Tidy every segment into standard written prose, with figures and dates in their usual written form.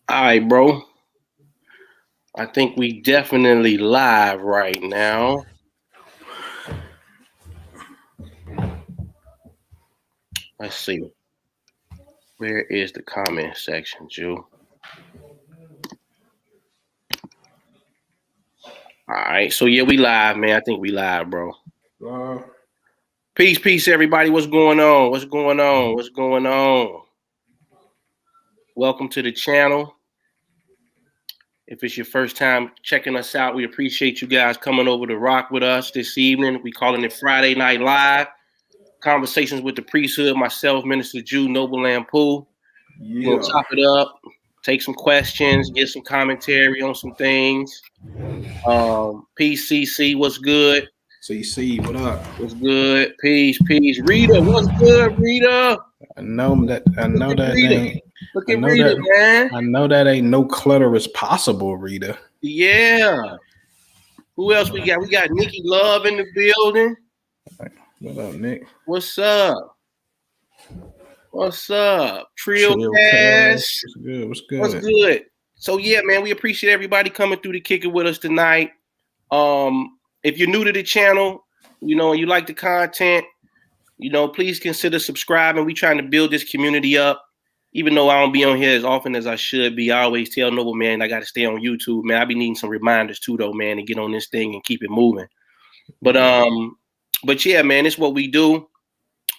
All right, bro. I think we definitely live right now. Let's see. Where is the comment section, Ju? All right, so yeah, we live, man. I think we live, bro. Peace, everybody. What's going on? What's going on? What's going on? Welcome to the channel. If it's your first time checking us out, we appreciate you guys coming over to rock with us this evening. We calling it Friday Night Live. Conversations with the Priesthood, myself, Minister Ju Noble Anpu. We're gonna chop it up, take some questions, get some commentary on some things. PCC, what's good? CC, what up? What's good? Peace. Rita, what's good, Rita? I know that ain't. Look at Rita, man. I know that ain't no clutter is possible, Rita. Yeah. Who else we got? We got Nikki Love in the building. What up, Nick? What's up? Trio Cash. What's good? So yeah, man, we appreciate everybody coming through to kick it with us tonight. If you're new to the channel, and you like the content, please consider subscribing. We trying to build this community up. Even though I don't be on here as often as I should be, I always tell Noble, man, I got to stay on YouTube, man. I be needing some reminders too, though, man, to get on this thing and keep it moving. But yeah, man, it's what we do.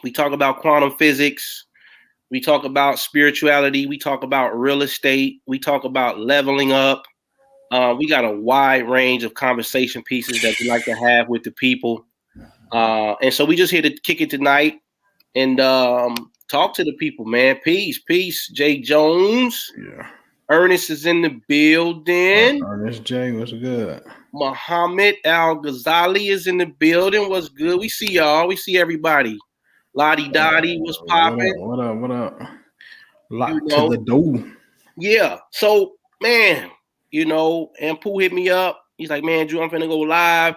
We talk about quantum physics. We talk about spirituality. We talk about real estate. We talk about leveling up. We got a wide range of conversation pieces that we like to have with the people. And so we just here to kick it tonight and talk to the people, man. Peace. Jay Jones. Yeah. Ernest is in the building. Ernest J, what's good? Muhammad Al-Ghazali is in the building. What's good? We see y'all. We see everybody. Lottie Dottie, what's popping? What up? Lock to the door. Yeah. So, man, Anpu hit me up. He's like, man, Drew, I'm finna go live.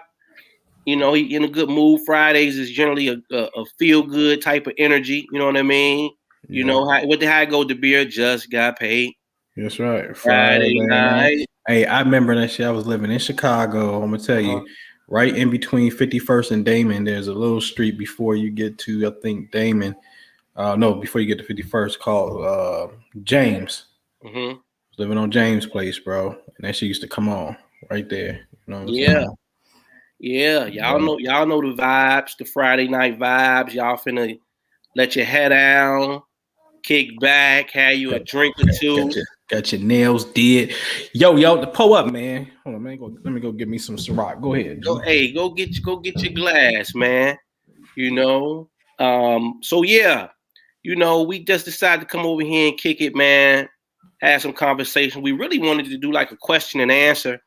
He in a good mood. Fridays is generally a feel-good type of energy. You know what I mean? Yeah. How it go? The beer just got paid. That's right. Friday night. Hey, I remember that shit. I was living in Chicago. I'm gonna tell you, right in between 51st and Damon, there's a little street before you get to, I think, Damon. Before you get to 51st, called James. Mm-hmm. Living on James Place, bro. And that shit used to come on right there. You know what I'm saying? Yeah. Y'all know the vibes, the Friday night vibes. Y'all finna let your head down, kick back, have you a drink or two. Got your nails did. Yo, pull up, man. Hold on, man. Let me go get me some Ciroc. Go ahead. Go get your glass, man. So yeah, we just decided to come over here and kick it, man. Have some conversation. We really wanted to do like a question and answer.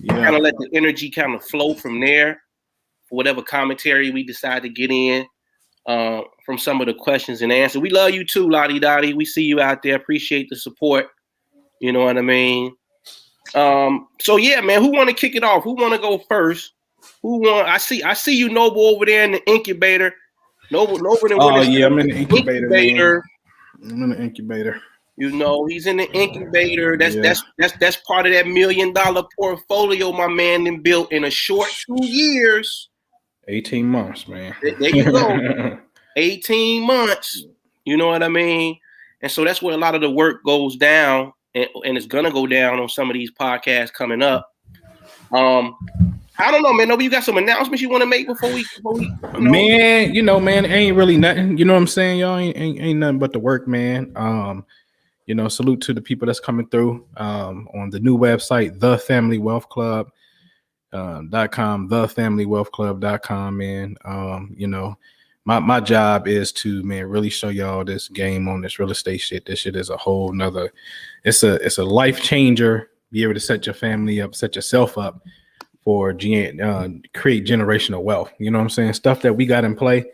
Yeah. Kind of let the energy kind of flow from there for whatever commentary we decide to get in from some of the questions and answers. We love you too, Lottie Dottie. We see you out there. Appreciate the support. You know what I mean? So yeah, man, who want to kick it off? Who want to go first? I see you, Noble, over there in the incubator. Noble. Yeah, I'm in the incubator. I'm in the incubator. He's in the incubator. That's part of that $1 million portfolio my man then built in a short 2 years. 18 months, man. There you go. 18 months. You know what I mean? And so that's where a lot of the work goes down, and it's gonna go down on some of these podcasts coming up. I don't know, man. Noble, you got some announcements you want to make before we Man, man, ain't really nothing. You know what I'm saying? Y'all ain't nothing but the work, man. Salute to the people that's coming through on the new website, thefamilywealthclub.com, thefamilywealthclub.com, man. My job is to, man, really show y'all this game on this real estate shit. This shit is a whole nother, it's a life changer. Be able to set your family up, set yourself up for create generational wealth. You know what I'm saying? Stuff that we got in play,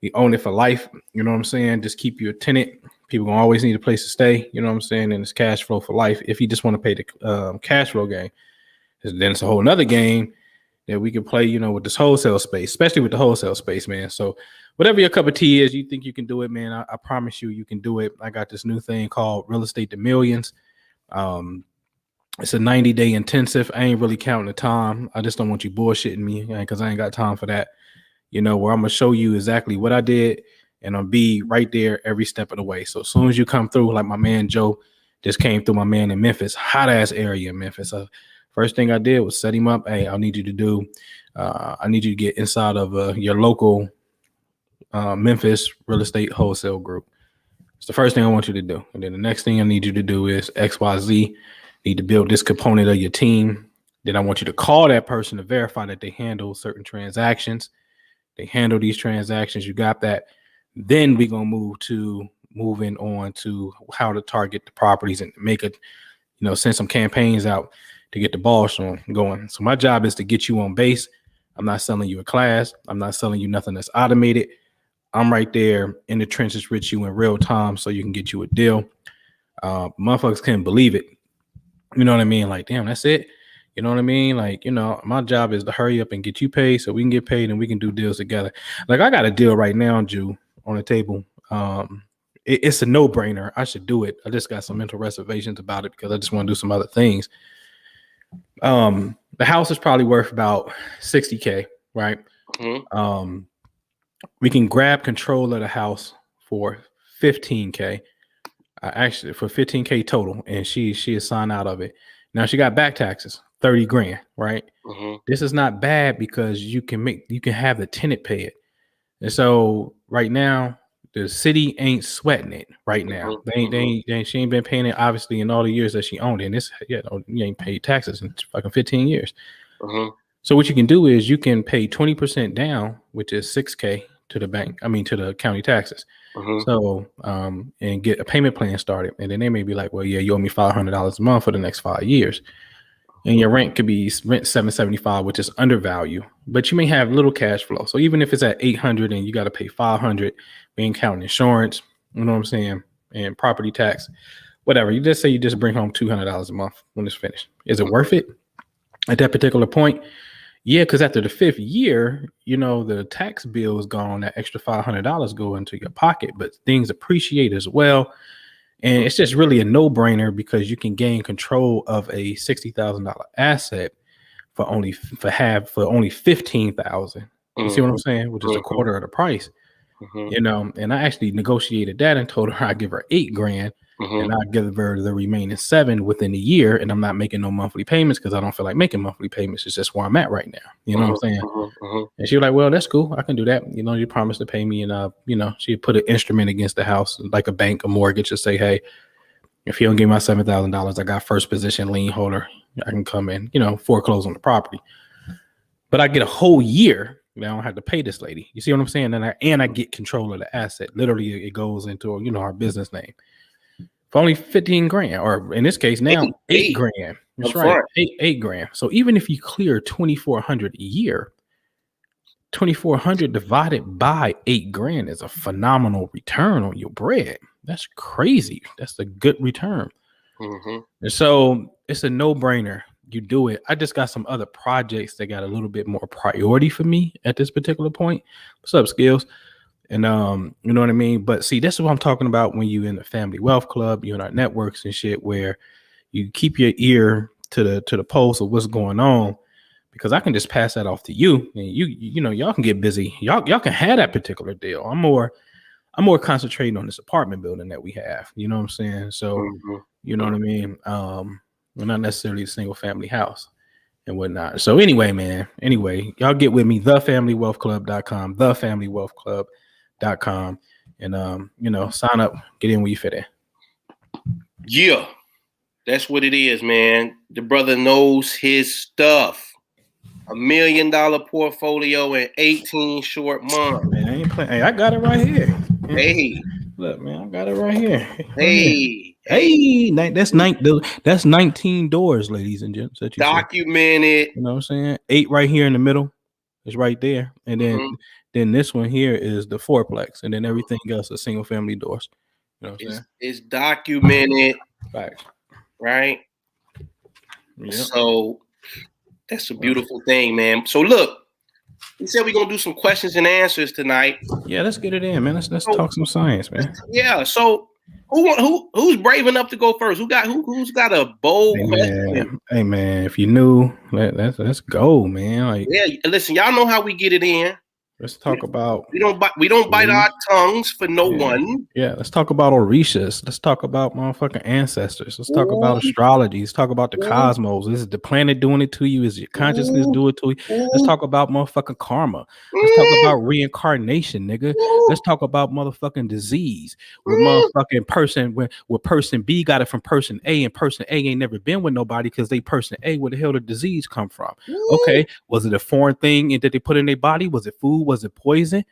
we own it for life. You know what I'm saying? Just keep you a tenant. People gonna always need a place to stay. You know what I'm saying? And it's cash flow for life. If you just want to pay the cash flow game, then it's a whole nother game that we can play, with this wholesale space, especially with the wholesale space, man. So whatever your cup of tea is, you think you can do it, man. I promise you can do it. I got this new thing called Real Estate to Millions. It's a 90-day intensive. I ain't really counting the time. I just don't want you bullshitting me because I ain't got time for that. You know, where I'm gonna show you exactly what I did, and I'll be right there every step of the way. So as soon as you come through, like my man Joe just came through, my man in Memphis, hot ass area in Memphis. First thing I did was set him up. Hey, I need you to get inside of your local Memphis real estate wholesale group. It's the first thing I want you to do. And then the next thing I need you to do is XYZ. Need to build this component of your team. Then I want you to call that person to verify that they handle certain transactions. They handle these transactions. You got that. Then we're going to moving on to how to target the properties and make it, send some campaigns out to get the ball going. So my job is to get you on base. I'm not selling you a class. I'm not selling you nothing that's automated. I'm right there in the trenches with you in real time so you can get you a deal. Motherfuckers can't believe it. You know what I mean? Like, damn, that's it. You know what I mean? Like, my job is to hurry up and get you paid so we can get paid and we can do deals together. Like, I got a deal right now, Ju, on the table. It's a no-brainer. I should do it. I just got some mental reservations about it because I just want to do some other things. The house is probably worth about $60K, right? Mm-hmm. We can grab control of the house for $15K. Actually, for $15K total, and she is signed out of it. Now she got back taxes, $30,000, right? Mm-hmm. This is not bad because you can have the tenant pay it. And so right now, the city ain't sweating it right now. Mm-hmm. She ain't been paying it obviously in all the years that she owned it. And you ain't paid taxes in fucking 15 years. Mm-hmm. So what you can do is you can pay 20% down, which is $6K to the bank. I mean, to the county taxes. Mm-hmm. So, and get a payment plan started. And then they may be like, well, yeah, you owe me $500 a month for the next 5 years. And your rent could be rent $775, which is undervalue, but you may have little cash flow. So even if it's at $800 and you got to pay $500, we ain't counting insurance, you know what I'm saying? And property tax, whatever. You just say you just bring home $200 a month when it's finished. Is it worth it at that particular point? Yeah, because after the 5th year, the tax bill is gone. That extra $500 go into your pocket, but things appreciate as well. And it's just really a no-brainer because you can gain control of a $60,000 asset for only $15,000. Mm-hmm. You see what I'm saying? Which is a quarter of the price. Mm-hmm. And I actually negotiated that and told her I'd give her $8,000. Mm-hmm. And I'd give her the remaining $7,000 within a year, and I'm not making no monthly payments because I don't feel like making monthly payments. It's just where I'm at right now. You know what I'm saying? Mm-hmm. And she was like, "Well, that's cool. I can do that. You promised to pay me." And she put an instrument against the house, like a bank, a mortgage, to say, "Hey, if you don't give me my $7,000, I got first position lien holder. I can come in, foreclose on the property." But I get a whole year. I don't have to pay this lady. You see what I'm saying? And I get control of the asset. Literally, it goes into our business name. For only $15,000, or in this case now $8,000. That's right, $8,000. So even if you clear $2,400 a year, $2,400 divided by $8,000 is a phenomenal return on your bread. That's crazy. That's a good return. Mm-hmm. And so it's a no-brainer. You do it. I just got some other projects that got a little bit more priority for me at this particular point. What's up, Skills? And you know what I mean? But see, this is what I'm talking about when you in the Family Wealth Club, you in our networks and shit, where you keep your ear to the pulse of what's going on, because I can just pass that off to you, and y'all can get busy. Y'all can have that particular deal. I'm more concentrating on this apartment building that we have. You know what I'm saying? So you know what I mean? We're not necessarily a single family house and whatnot. So anyway, man, y'all get with me, thefamilywealthclub.com, thefamilywealthclub.com, and sign up, get in where you fit in. Yeah, that's what it is, man. The brother knows his stuff. $1 million portfolio in 18 short months. Man, I ain't playing. Hey, I got it right here. Hey, look, man, I got it right here. Hey, that's 19 doors, ladies and gents. That you documented. See. You know what I'm saying? 8 right here in the middle. It's right there, and then this one here is the fourplex, and then everything else is single family doors. You know what I'm saying? It's documented. Facts. Right. Yep. So that's a beautiful thing, man. So look, We said we're gonna do some questions and answers tonight. Yeah, let's get it in, man. Let's talk some science, man. Yeah. So who's brave enough to go first? Who's got a bold question? Hey man, if you knew, let's go, man. Like, yeah, listen, y'all know how we get it in. Let's talk about. We don't bite our tongues for no one. Yeah, let's talk about Orishas. Let's talk about motherfucking ancestors. Let's talk about astrology. Let's talk about the cosmos. Is the planet doing it to you? Is your consciousness doing it to you? Let's talk about motherfucking karma. Let's talk about reincarnation, nigga. Let's talk about motherfucking disease. With motherfucking person, where person B got it from person A, and person A ain't never been with nobody because they person A, where the hell did disease come from? Okay, was it a foreign thing that they put in their body? Was it food? Was it poison?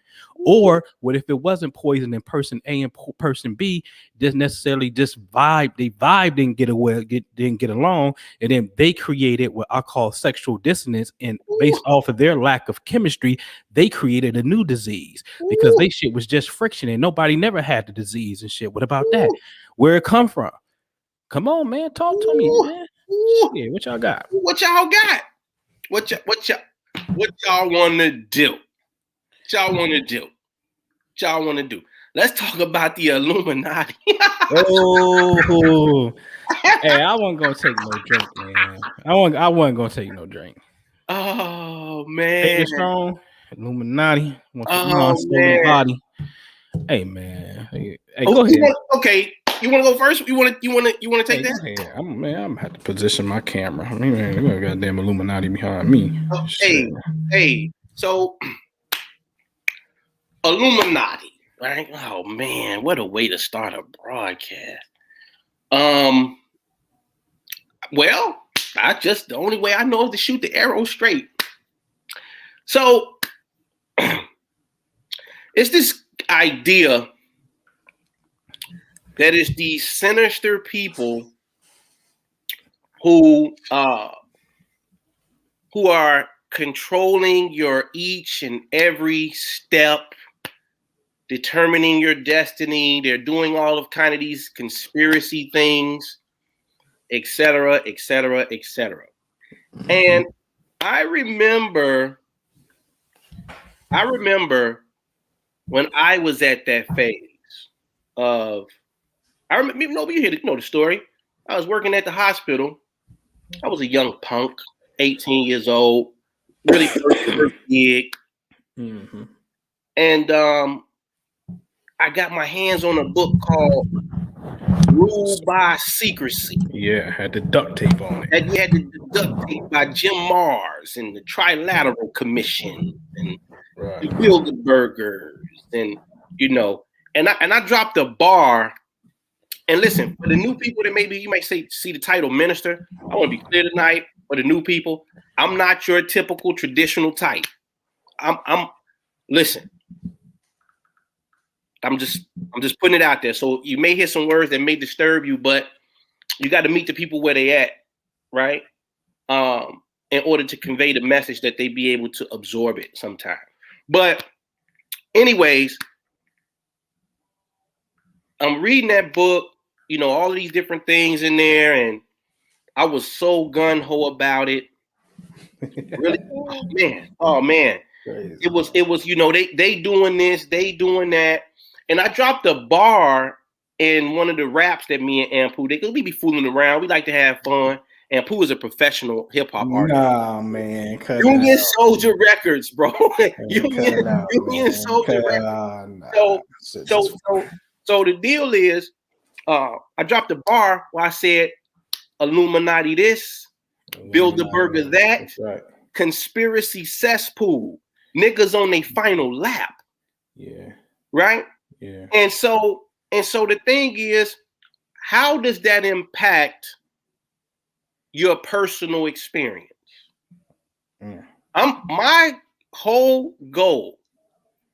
Or what if it wasn't poison and person A and person B didn't necessarily just vibe? They didn't get along, and then they created what I call sexual dissonance, and based off of their lack of chemistry, they created a new disease because they shit was just friction and nobody never had the disease and shit. What about that? Where it come from? Come on, man, talk to me, man. Yeah, what y'all got? What y'all got? What y'all want to do? Y'all want to do? Y'all want to do? Let's talk about the Illuminati. Oh, hey, I wasn't gonna take no drink, man. I wasn't gonna take no drink. Oh man, take it strong. Illuminati. Oh man, body. Hey man, hey, go ahead. Okay, you want to go first? You want to take that? Go ahead. I'm gonna have to position my camera. I mean, man, we got goddamn Illuminati behind me. Oh, hey, so. Illuminati, right? Oh man, what a way to start a broadcast. Well, the only way I know is to shoot the arrow straight. So it's this idea that it's these sinister people who are controlling your each and every step, determining your destiny. They're doing all of kind of these conspiracy things, etc., etc., etc. And I remember when I was at that phase of, you know the story. I was working at the hospital. I was a young punk, 18 years old, really first gig. Mm-hmm. And I got my hands on a book called Ruled by Secrecy. Yeah, had the duct tape on it. And you had the duct tape by Jim Mars and the Trilateral Commission and the Bilderbergers, and and I dropped a bar. And listen, for the new people that maybe you might see the title minister, I want to be clear tonight. For the new people, I'm not your typical traditional type. Listen. I'm just putting it out there. So you may hear some words that may disturb you, but you got to meet the people where they at, right? In order to convey the message that they be able to absorb it sometime. But anyways, I'm reading that book, all of these different things in there, and I was so gung-ho about it. Really? Oh man. Crazy. It was, they doing this, they doing that. And I dropped a bar in one of the raps that me and Anpu, we be fooling around. We like to have fun. Anpu is a professional hip hop artist. Nah, man. Union Soldier Records, bro. Union Soldier Records. So the deal is, I dropped a bar where I said Illuminati this, Bilderberger that, right. Conspiracy cesspool, niggas on their final lap. Yeah. Right? Yeah. And so the thing is, how does that impact your personal experience? My whole goal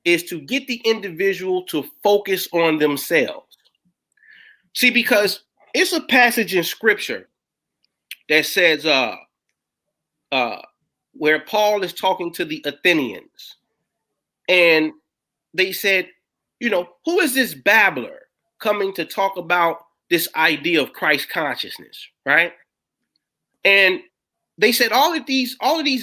is to get the individual to focus on themselves. See, because it's a passage in scripture that says where Paul is talking to the Athenians, and they said, who is this babbler coming to talk about this idea of Christ consciousness, right? And they said all of these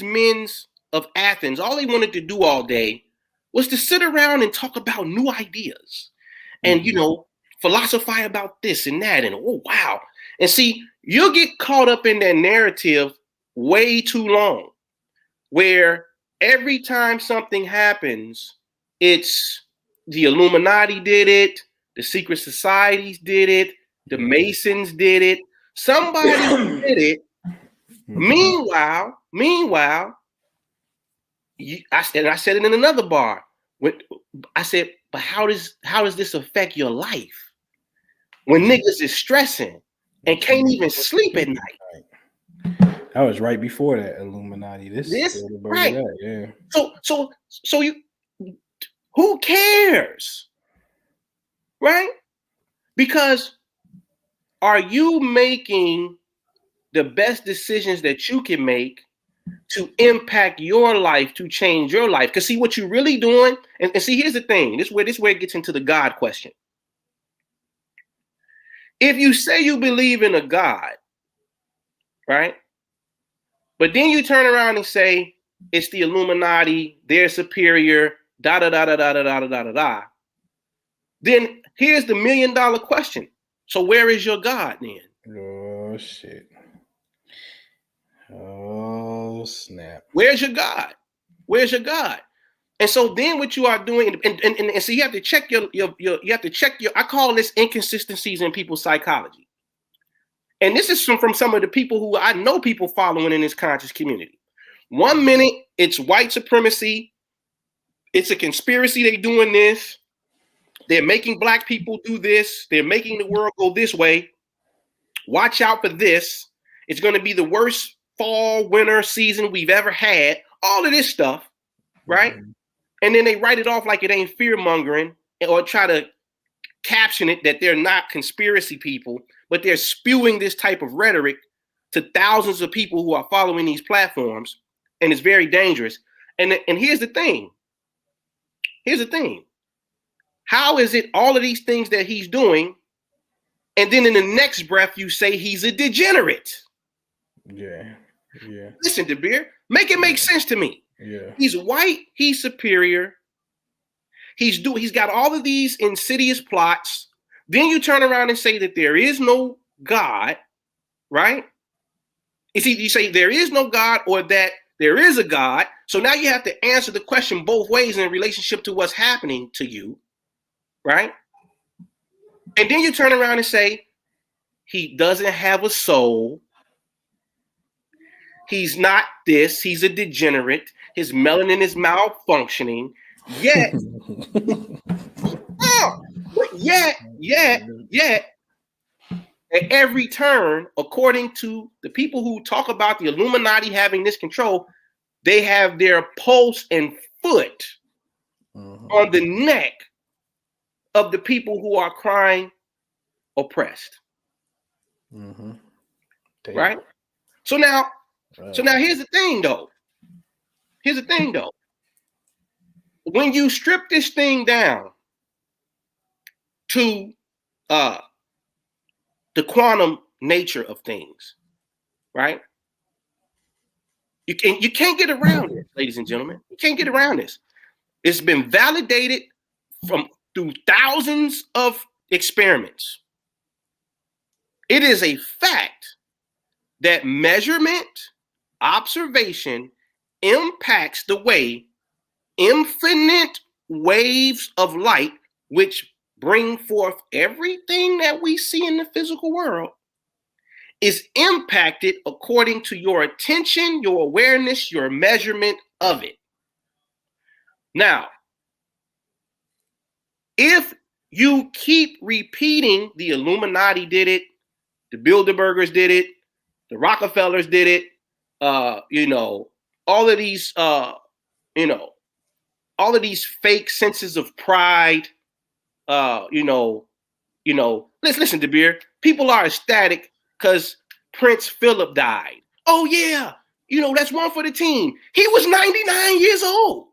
men's of Athens, all they wanted to do all day was to sit around and talk about new ideas and, philosophize about this and that. And, oh, wow. And see, you'll get caught up in that narrative way too long, where every time something happens, it's the Illuminati did it, the secret societies did it, the Masons did it, somebody did it. Meanwhile, I said it in another bar. I said, but how does this affect your life when niggas is stressing and can't even sleep at night? That was right before that Illuminati. This right. That, yeah. So you, who cares, right? Because are you making the best decisions that you can make to impact your life, to change your life? Because see what you're really doing, and see, here's the thing. This is where it gets into the God question. If you say you believe in a God, right? But then you turn around and say it's the Illuminati, they're superior, da da da da da da da da da da. Then here's the $1 million question. So where is your God then? Oh shit. Oh snap. Where's your God? Where's your God? And so then what you are doing, and so you have to check your I call this inconsistencies in people's psychology. And this is from some of the people who I know people following in this conscious community. 1 minute, it's white supremacy. It's a conspiracy. They're doing this. They're making black people do this. They're making the world go this way. Watch out for this. It's going to be the worst fall, winter season we've ever had. All of this stuff, right? Mm-hmm. And then they write it off like it ain't fear-mongering or try to caption it that they're not conspiracy people, but they're spewing this type of rhetoric to thousands of people who are following these platforms, and it's very dangerous. And here's the thing. How is it all of these things that he's doing, and then in the next breath you say he's a degenerate? Yeah. Listen, De Beer, make it make sense to me. Yeah. He's white, he's superior. He's got all of these insidious plots. Then you turn around and say that there is no God, right? You say there is no God or that there is a God. So now you have to answer the question both ways in relationship to what's happening to you, right? And then you turn around and say he doesn't have a soul. He's not this. He's a degenerate. His melanin is malfunctioning. Yet, yet, at every turn, according to the people who talk about the Illuminati having this control, they have their pulse and foot on the neck of the people who are crying oppressed. Right? So now here's the thing though. When you strip this thing down to the quantum nature of things, right? You can't get around it, ladies and gentlemen. You can't get around this. It's been validated through thousands of experiments. It is a fact that measurement, observation impacts the way infinite waves of light, which bring forth everything that we see in the physical world, is impacted according to your attention, your awareness, your measurement of it. Now, if you keep repeating the Illuminati did it, the Bilderbergers did it, the Rockefellers did it, all of these, all of these fake senses of pride, listen, De Beer, people are ecstatic because Prince Philip died. Oh yeah, that's one for the team. He was 99 years old.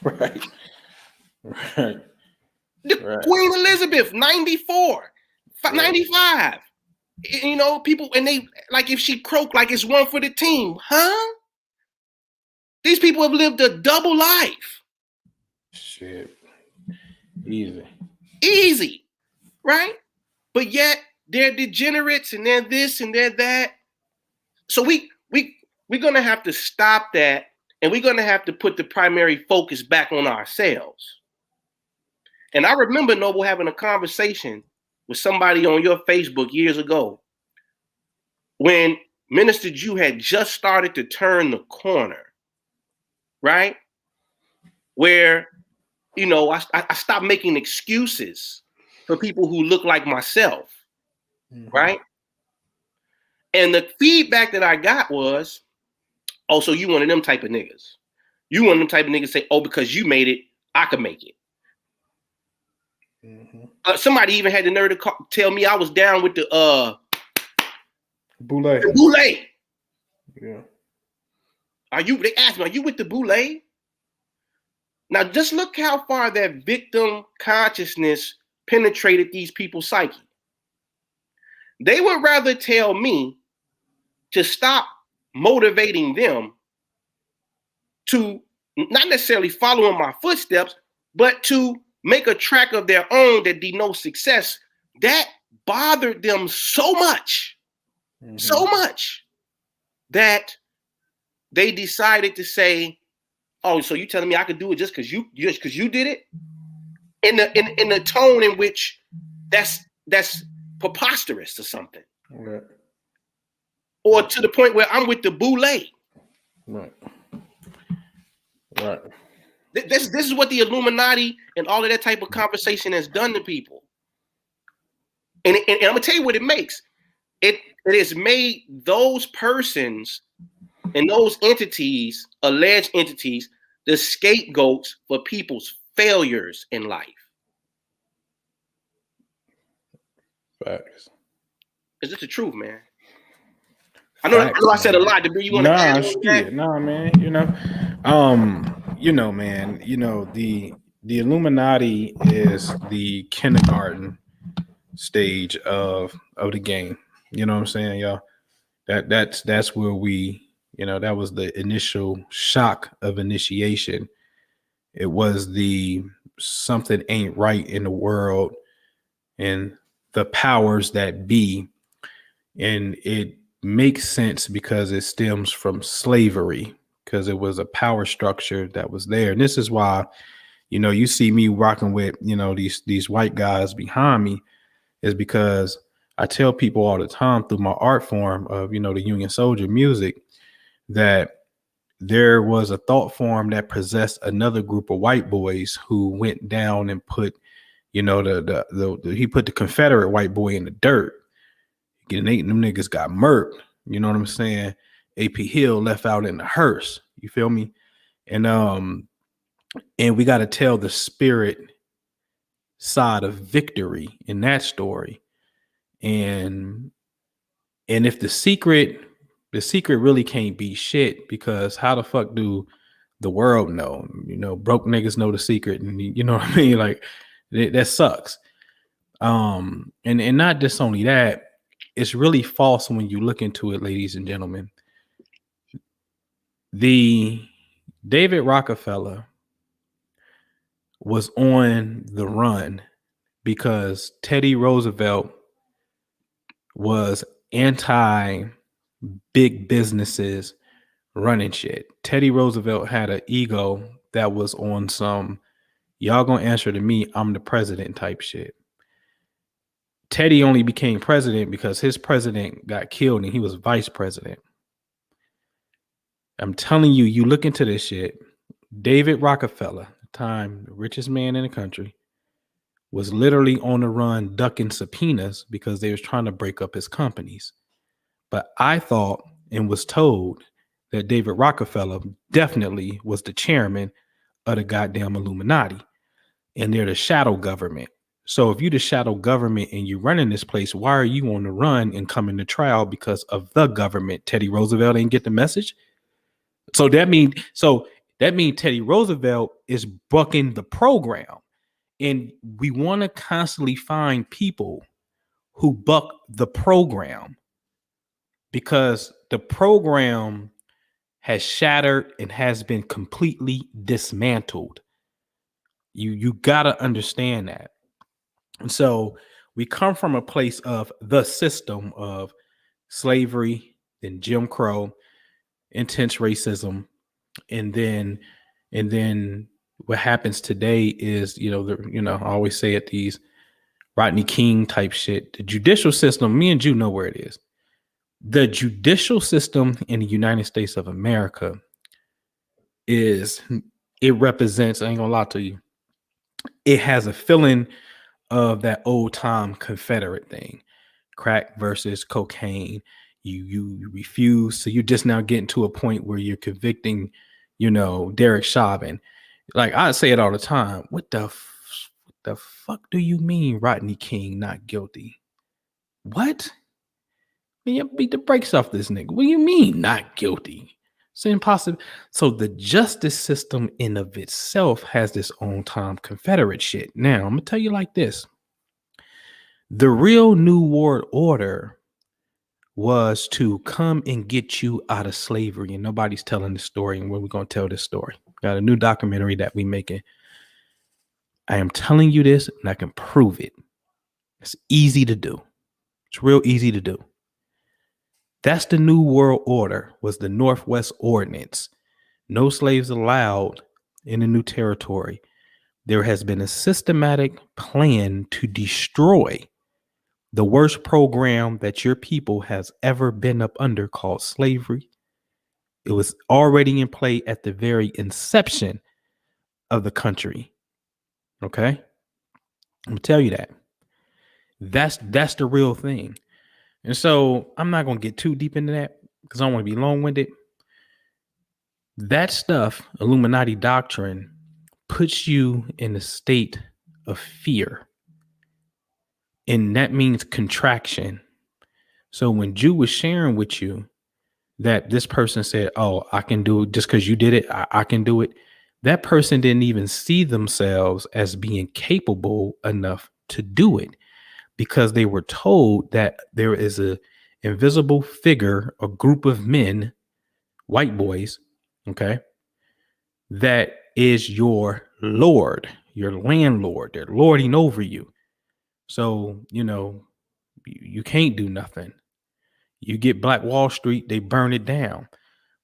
Right. Queen Elizabeth, 94, 95. You know, people, and they, like, if she croak, like it's one for the team, huh? These people have lived a double life. Shit. Easy. Easy, right? But yet they're degenerates and they're this and they're that. So we're gonna have to stop that, and we're gonna have to put the primary focus back on ourselves. And I remember, Noble, having a conversation with somebody on your Facebook years ago when Minister Ju had just started to turn the corner, right? Where, you know, I stopped making excuses for people who look like myself, right? And the feedback that I got was, oh, so you one of them type of niggas. You one of them type of niggas say, oh, because you made it, I could make it. Somebody even had the nerve to tell me I was down with the Boule. Boule. Yeah. They asked me, are you with the Boule? Now just look how far that victim consciousness penetrated these people's psyche. They would rather tell me to stop motivating them to not necessarily follow in my footsteps, but to make a track of their own that denotes success. That bothered them so much, so much, that they decided to say, oh, so you telling me I could do it just because you did it? In the tone in which that's preposterous or something. Right. Or to the point where I'm with the Boule. Right. Right. This is what the Illuminati and all of that type of conversation has done to people. And I'm gonna tell you what it makes. It has made those persons and those entities, alleged entities, the scapegoats for people's failures in life. Facts. Is this the truth, man? I know I said a lot. Do you want to add on that? Nah, man. Man. The Illuminati is the kindergarten stage of the game. You know what I'm saying, y'all? That's where we, that was the initial shock of initiation. It was the something ain't right in the world and the powers that be. And it makes sense because it stems from slavery, because it was a power structure that was there. And this is why, you see me rocking with, these white guys behind me, is because I tell people all the time through my art form of, the Union Soldier music, that there was a thought form that possessed another group of white boys who went down and put, he put the Confederate white boy in the dirt. Them niggas got murked. You know what I'm saying? AP Hill left out in the hearse. You feel me? And we got to tell the spirit side of victory in that story. And if the secret really can't be shit, because how the fuck do the world know? Broke niggas know the secret, and you know what I mean? Like that sucks. And not just only that, it's really false when you look into it, ladies and gentlemen. The David Rockefeller was on the run because Teddy Roosevelt was anti big businesses running shit. Teddy Roosevelt had an ego that was on some, y'all gonna answer to me, I'm the president type shit. Teddy only became president because his president got killed and he was vice president. I'm telling you, you look into this shit. David Rockefeller, the time the richest man in the country, was literally on the run ducking subpoenas because they was trying to break up his companies. But I thought and was told that David Rockefeller definitely was the chairman of the goddamn Illuminati, and they're the shadow government. So if you're the shadow government and you're running this place, why are you on the run and coming to trial because of the government? Teddy Roosevelt ain't get the message. So that means Teddy Roosevelt is bucking the program. And we want to constantly find people who buck the program, because the program has shattered and has been completely dismantled. You got to understand that. And so we come from a place of the system of slavery, then Jim Crow, intense racism, and then what happens today is, I always say it, these Rodney King type shit. The judicial system, me and Ju know where it is. The judicial system in the United States of America it represents, I ain't gonna lie to you, it has a feeling of that old time Confederate thing, crack versus cocaine. You refuse, so you're just now getting to a point where you're convicting, Derek Chauvin. Like I say it all the time. What the fuck do you mean Rodney King not guilty? What? You beat the brakes off this nigga. What do you mean not guilty? It's impossible. So the justice system in of itself has this own time Confederate shit. Now I'm gonna tell you like this: the real New World Order was to come and get you out of slavery, and nobody's telling the story. And we're gonna tell this story. Got a new documentary that we making. I am telling you this, and I can prove it. It's easy to do. It's real easy to do. That's the New World Order, was the Northwest Ordinance. No slaves allowed in the new territory. There has been a systematic plan to destroy the worst program that your people has ever been up under, called slavery. It was already in play at the very inception of the country. Okay? I'm gonna tell you that. That's the real thing. And so I'm not gonna get too deep into that because I don't want to be long-winded. That stuff, Illuminati doctrine, puts you in a state of fear. And that means contraction. So when Ju was sharing with you that this person said, oh, I can do it just because you did it, I can do it. That person didn't even see themselves as being capable enough to do it, because they were told that there is a invisible figure, a group of men, white boys, okay, that is your Lord, your landlord. They're lording over you. So, you can't do nothing. You get Black Wall Street, they burn it down.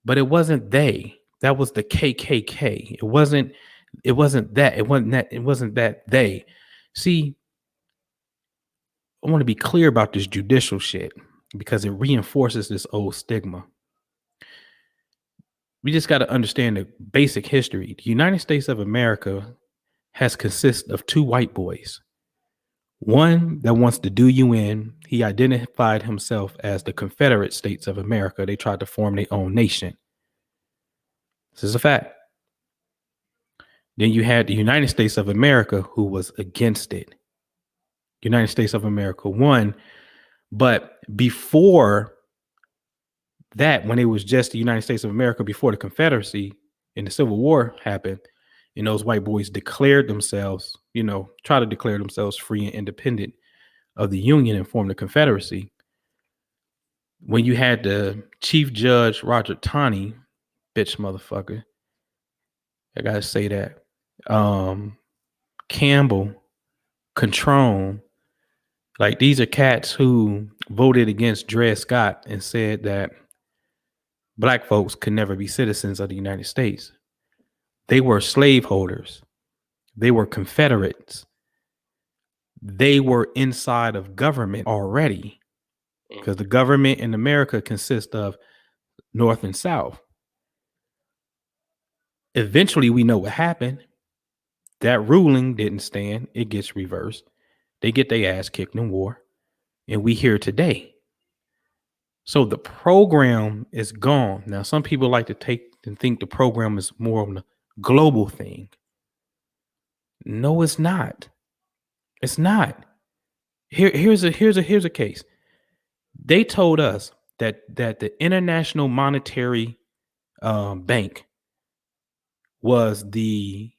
But it wasn't they. That was the KKK. It wasn't that. It wasn't that they. See, I want to be clear about this judicial shit because it reinforces this old stigma. We just got to understand the basic history. The United States of America has consisted of two white boys. One that wants to do you in. He identified himself as the Confederate States of America. They tried to form their own nation. This is a fact. Then you had the United States of America, who was against it. United States of America won. But before that, when it was just the United States of America, before the Confederacy and the Civil War happened, and those white boys declared themselves, try to declare themselves free and independent of the Union and form the Confederacy. When you had the Chief Judge Roger Taney, bitch motherfucker, I gotta say that, Campbell, Controne, like these are cats who voted against Dred Scott and said that Black folks could never be citizens of the United States. They were slaveholders. They were Confederates. They were inside of government already, because the government in America consists of North and South. Eventually, we know what happened. That ruling didn't stand. It gets reversed. They get their ass kicked in war. And we here today. So the program is gone. Now, some people like to take and think the program is more of a global thing. No, it's not. It's not. Here's a case. They told us that the International Monetary Bank was the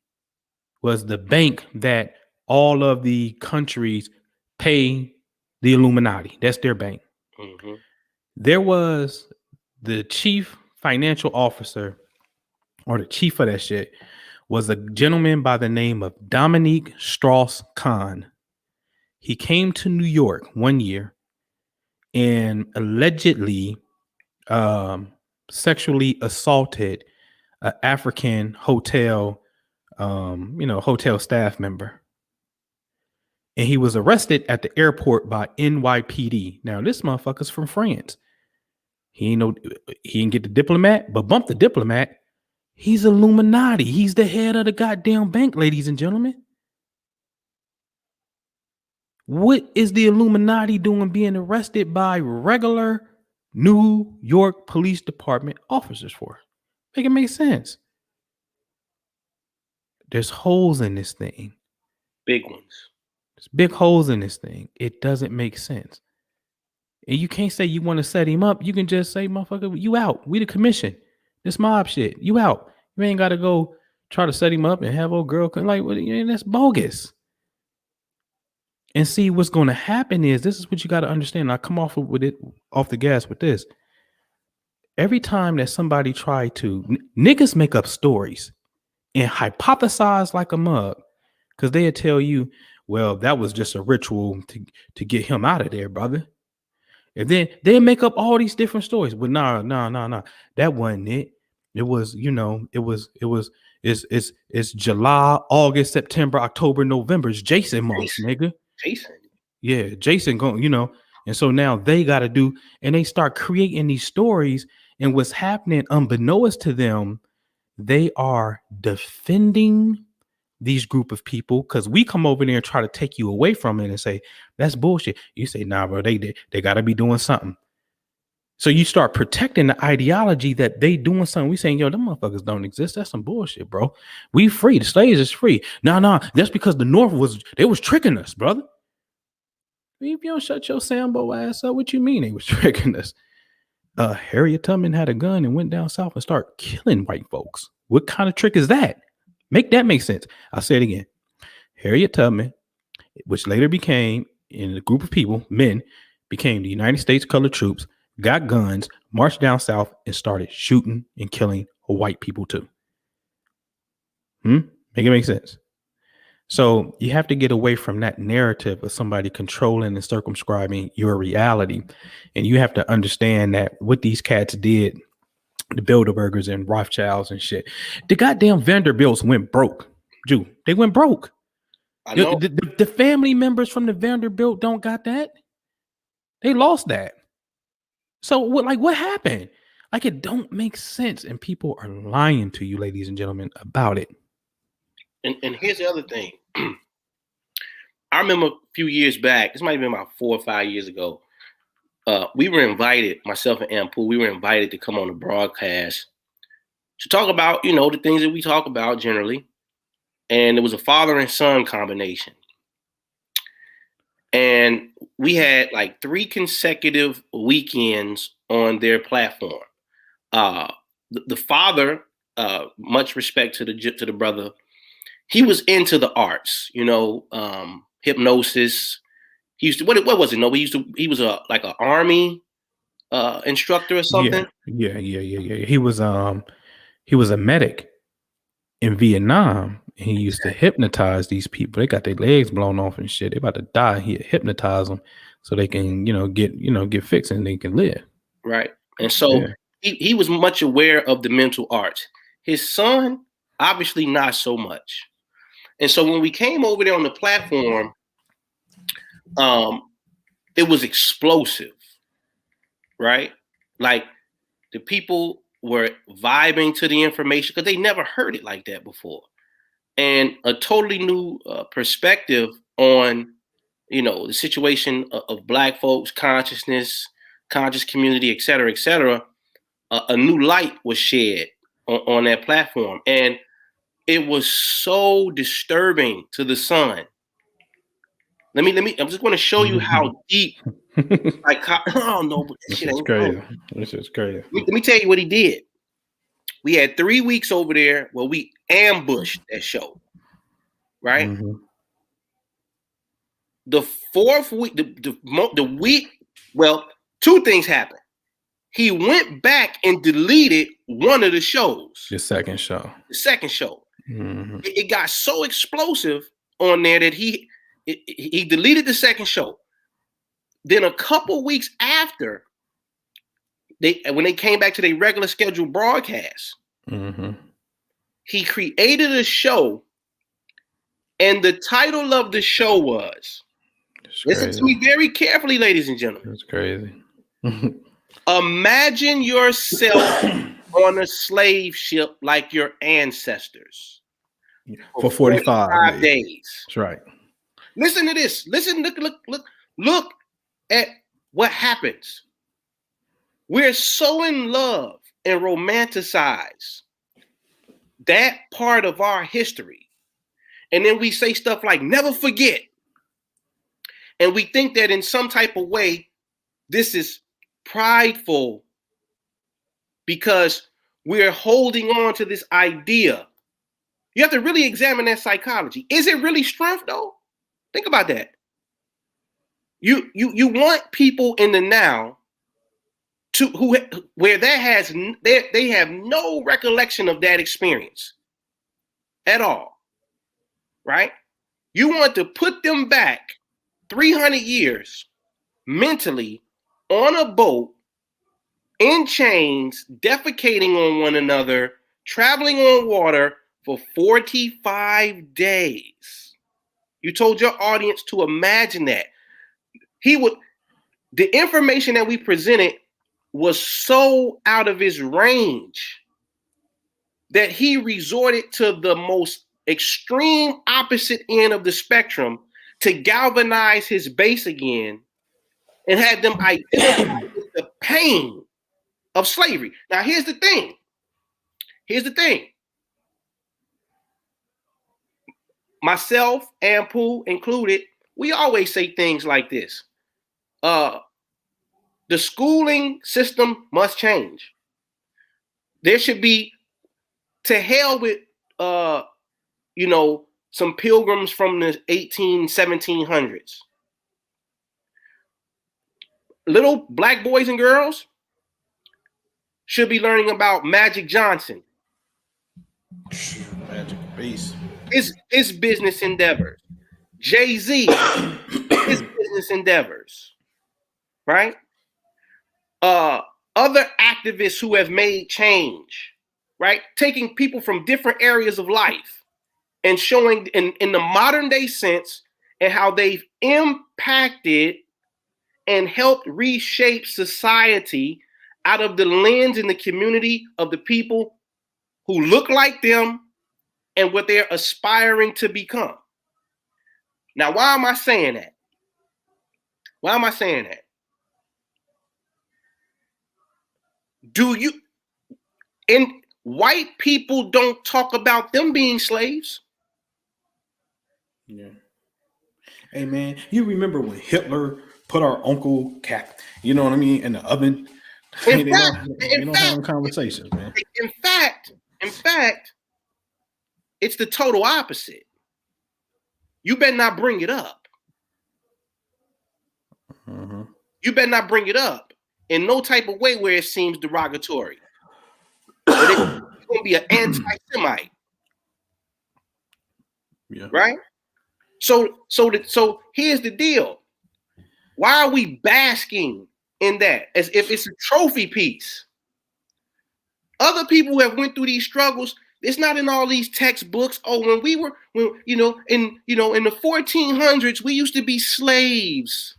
bank that all of the countries pay the Illuminati. That's their bank. Mm-hmm. There was the chief financial officer, or the chief of that shit, was a gentleman by the name of Dominique Strauss-Kahn. He came to New York one year and allegedly sexually assaulted an African hotel, hotel staff member. And he was arrested at the airport by NYPD. Now, this motherfucker's from France. He didn't get the diplomat, but bump the diplomat. He's Illuminati. He's the head of the goddamn bank, ladies and gentlemen. What is the Illuminati doing being arrested by regular New York Police Department officers for? Make it make sense. There's holes in this thing. Big ones. There's big holes in this thing. It doesn't make sense. And you can't say you want to set him up. You can just say, motherfucker, you out. We the commission. This mob shit. You out. You ain't got to go try to set him up and have old girl come. Like, that's bogus. And see, what's going to happen is, this is what you got to understand. I come off the gas with this. Every time that somebody try to, niggas make up stories and hypothesize like a mug, because they'll tell you, well, that was just a ritual to get him out of there, brother. And then they make up all these different stories. But no. That wasn't it. It was, it's July, August, September, October, November. It's Jason months, nigga. Jason. Yeah, Jason going, and so now they got to do, and they start creating these stories. And what's happening, unbeknownst to them, they are defending these group of people, because we come over there and try to take you away from it and say that's bullshit. You say, nah, bro, they got to be doing something. So you start protecting the ideology that they doing something. We saying, yo, them motherfuckers don't exist. That's some bullshit, bro. We free. The slaves is free. No, that's because the North was tricking us, brother. If you don't shut your Sambo ass up, what you mean they was tricking us? Harriet Tubman had a gun and went down south and started killing white folks. What kind of trick is that? Make that make sense. I'll say it again. Harriet Tubman, which later became, in a group of people, men, became the United States Colored Troops, got guns, marched down south, and started shooting and killing white people too. Make it make sense. So you have to get away from that narrative of somebody controlling and circumscribing your reality. And you have to understand that what these cats did, the Bilderbergers and Rothschilds and shit, the goddamn Vanderbilts went broke. Ju, they went broke. I know. The family members from the Vanderbilt don't got that. They lost that. So what happened? Like, it don't make sense. And people are lying to you, ladies and gentlemen, about it. And here's the other thing. I remember a few years back, this might have been about 4 or 5 years ago, we were invited, myself and Anpu, we were invited to come on the broadcast to talk about, the things that we talk about generally. And it was a father and son combination. And we had like 3 consecutive weekends on their platform. The father, much respect to the brother, he was into the arts, hypnosis. He used to, what was it? No, he was like an army instructor or something. Yeah. He was a medic in Vietnam. And he used to hypnotize these people. They got their legs blown off and shit. They about to die. He hypnotize them so they can, get fixed and they can live. Right. And so he was much aware of the mental arts. His son, obviously not so much. And so when we came over there on the platform, it was explosive, right? Like, the people were vibing to the information because they never heard it like that before. And a totally new perspective on, the situation of Black folks, consciousness, conscious community, et cetera, et cetera. A new light was shed on that platform. And it was so disturbing to the son. I'm just going to show you how deep. I don't know, but that shit ain't crazy. This is crazy. Let me tell you what he did. We had 3 weeks over there where we ambushed that show, right? Mm-hmm. The fourth week, the week, well, two things happened. He went back and deleted one of the shows. The second show. The second show. Mm-hmm. It got so explosive on there that he deleted the second show. Then a couple weeks after, when they came back to their regular scheduled broadcast, Mm-hmm. he created a show, and the title of the show was, listen to me very carefully, ladies and gentlemen. That's crazy. Imagine yourself on a slave ship like your ancestors for 45 days. That's right. Listen to this. Listen, look at what happens. We're so in love and romanticize that part of our history. And then we say stuff like, never forget. And we think that in some type of way, this is prideful because we're holding on to this idea. You have to really examine that psychology. Is it really strength, though? Think about that. You want people in the now where they have no recollection of that experience at all, right? You want to put them back 300 years mentally on a boat, in chains, defecating on one another, traveling on water for 45 days. You told your audience to imagine that. The information that we presented was so out of his range that he resorted to the most extreme opposite end of the spectrum to galvanize his base again and had them identify with the pain of slavery. Now, here's the thing. Myself, Anpu included, we always say things like this. The schooling system must change. There should be, to hell with, some pilgrims from the 1700s. Little black boys and girls should be learning about Magic Johnson. Magic Beast. His business endeavors. Jay-Z, his business endeavors. Right? Other activists who have made change, right? Taking people from different areas of life and showing in the modern day sense and how they've impacted and helped reshape society out of the lens and the community of the people who look like them and what they're aspiring to become. Now, why am I saying that? And white people don't talk about them being slaves. Yeah. Hey man, you remember when Hitler put our Uncle Cap, you know what I mean, in the oven? They don't have conversations, man. In fact, it's the total opposite. You better not bring it up. Mm-hmm. You better not bring it up in no type of way where it seems derogatory. But it's going to be an anti-Semite. Yeah. Right? So here's the deal. Why are we basking in that as if it's a trophy piece? Other people who have went through these struggles, it's not in all these textbooks. Oh, in the 1400s, we used to be slaves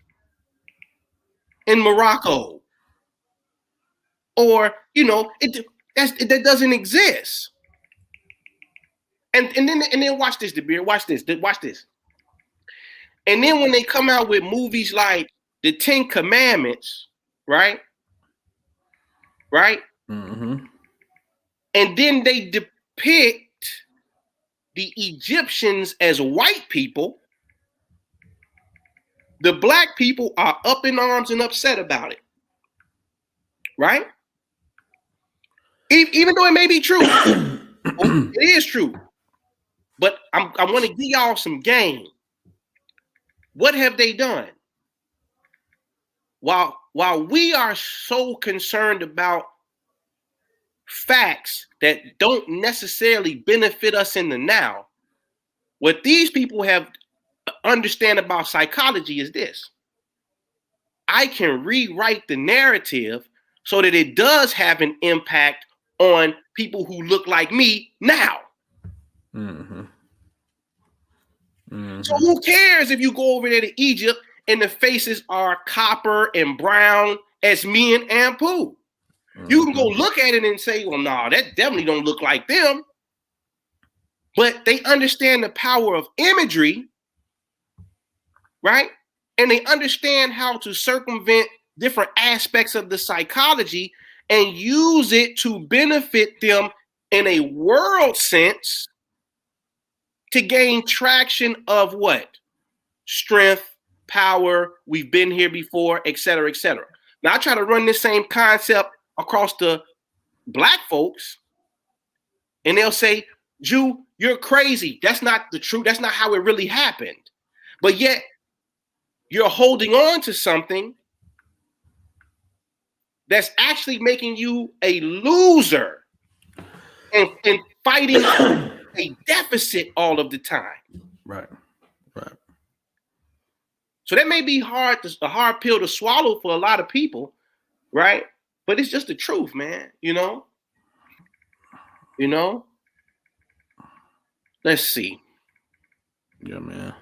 in Morocco. Or, that doesn't exist. And then watch this, DeBeer. Watch this. And then when they come out with movies like the 10 Commandments, right? Mm-hmm. And then they depict the Egyptians as white people. The black people are up in arms and upset about it, right? Even though it may be true, it is true. But I want to give y'all some game. what have they done? While we are so concerned about facts that don't necessarily benefit us in the now, what these people have understand about psychology is this. I can rewrite the narrative so that it does have an impact on people who look like me now. Mm-hmm. Mm-hmm. So who cares if you go over there to Egypt and the faces are copper and brown as me and Anpu? You can go look at it and say, well, no, that definitely don't look like them. But they understand the power of imagery, right? And they understand how to circumvent different aspects of the psychology and use it to benefit them in a world sense to gain traction of what? Strength, power, we've been here before, et cetera, et cetera. Now, I try to run this same concept across the black folks, and they'll say, Ju, you're crazy. That's not the truth. That's not how it really happened. But yet, you're holding on to something that's actually making you a loser and fighting a deficit all of the time. Right. Right. So that may be a hard pill to swallow for a lot of people, right? But it's just the truth, man. You know? Let's see. Yeah, man.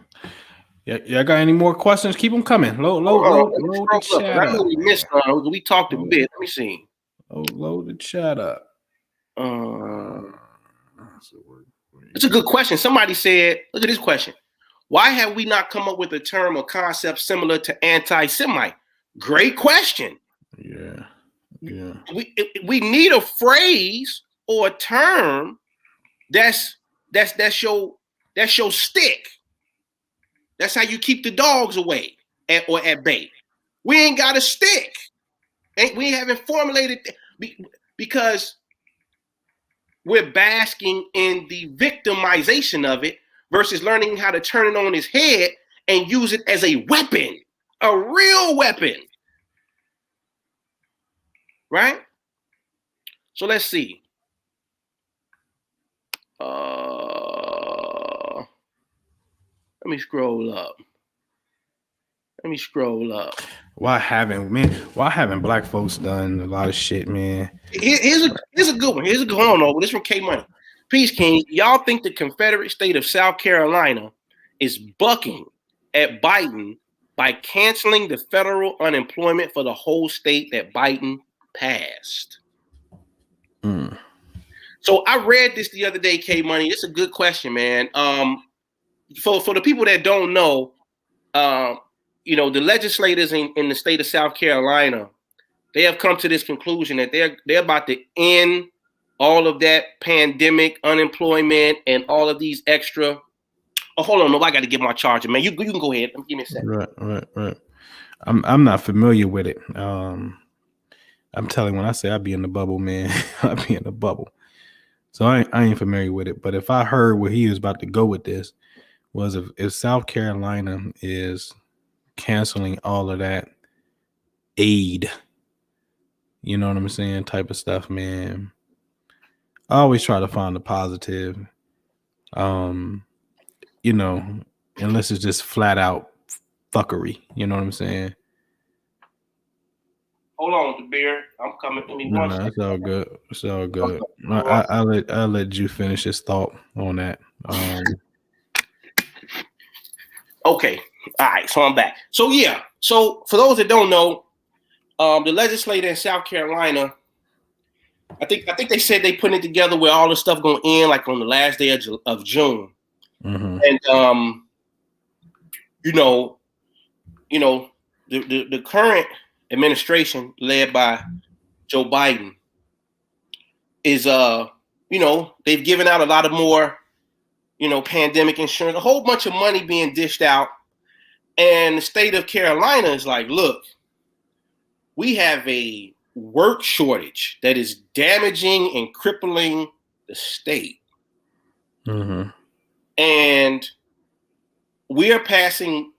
Yeah, got any more questions? Keep them coming. Load the chat I know up. we missed one. We talked a bit. Let me see. Load the chat up. It's a good question. Somebody said, look at this question. Why have we not come up with a term or concept similar to anti-Semite? Great question. Yeah. We need a phrase or a term that's your stick. That's how you keep the dogs away or at bay. We ain't got a stick. We haven't formulated because we're basking in the victimization of it versus learning how to turn it on his head and use it as a weapon, a real weapon. Right? So let's see. Let me scroll up. Why haven't black folks done a lot of shit, man? Here's a good one. Hold on, this from K Money. Peace King. Y'all think the Confederate state of South Carolina is bucking at Biden by canceling the federal unemployment for the whole state that Biden passed? So I read this the other day, K Money. It's a good question, man. For the people that don't know, the legislators in the state of South Carolina, they have come to this conclusion that they're about to end all of that pandemic unemployment and all of these extra. Oh, hold on, no, I got to get my charger, man. You can go ahead. Give me a second. Right. I'm not familiar with it. I'm telling you, when I say I be in the bubble, man, I be in the bubble. So I ain't familiar with it. But if I heard where he was about to go with this was if South Carolina is canceling all of that aid, you know what I'm saying, type of stuff, man. I always try to find the positive. Unless it's just flat out fuckery, you know what I'm saying? Hold on, the beer. I'm coming. No, it's all good. It's all good. I'll let you finish his thought on that. Okay. All right. So I'm back. So yeah. So for those that don't know, the legislator in South Carolina, I think they said they put it together where all the stuff going to end like on the last day of June. Mm-hmm. And the current administration led by Joe Biden is they've given out a lot of more pandemic insurance, a whole bunch of money being dished out, and the state of Carolina is like, look, we have a work shortage that is damaging and crippling the state. Mm-hmm. And we are passing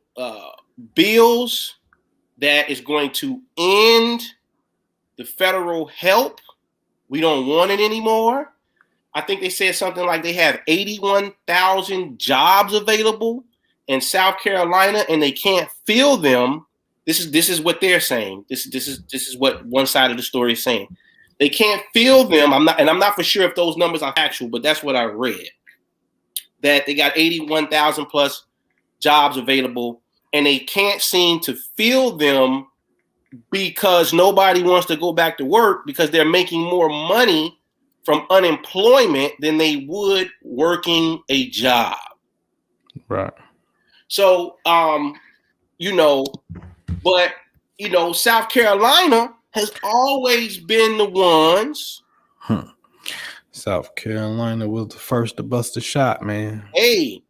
bills that is going to end the federal help. We don't want it anymore. I think they said something like they have 81,000 jobs available in South Carolina, and they can't fill them. This is what they're saying. This is what one side of the story is saying. They can't fill them. I'm not for sure if those numbers are actual, but that's what I read. That they got 81,000 plus jobs available, and they can't seem to fill them because nobody wants to go back to work because they're making more money from unemployment than they would working a job. Right. So, but South Carolina has always been the ones. South Carolina was the first to bust a shot, man. Hey,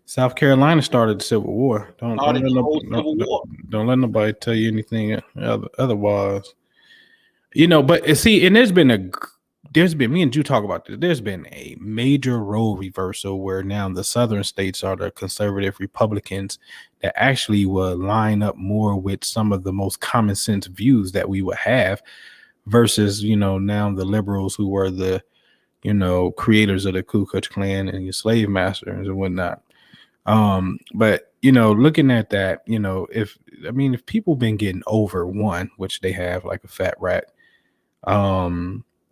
South Carolina started the Civil War. Don't let nobody tell you anything otherwise. But see, and there's been me and Ju talk about this. There's been a major role reversal where now the southern states are the conservative Republicans that actually will line up more with some of the most common sense views that we would have versus, now the liberals who were the, creators of the Ku Klux Klan and your slave masters and whatnot. But looking at that, if people been getting over one, which they have like a fat rat,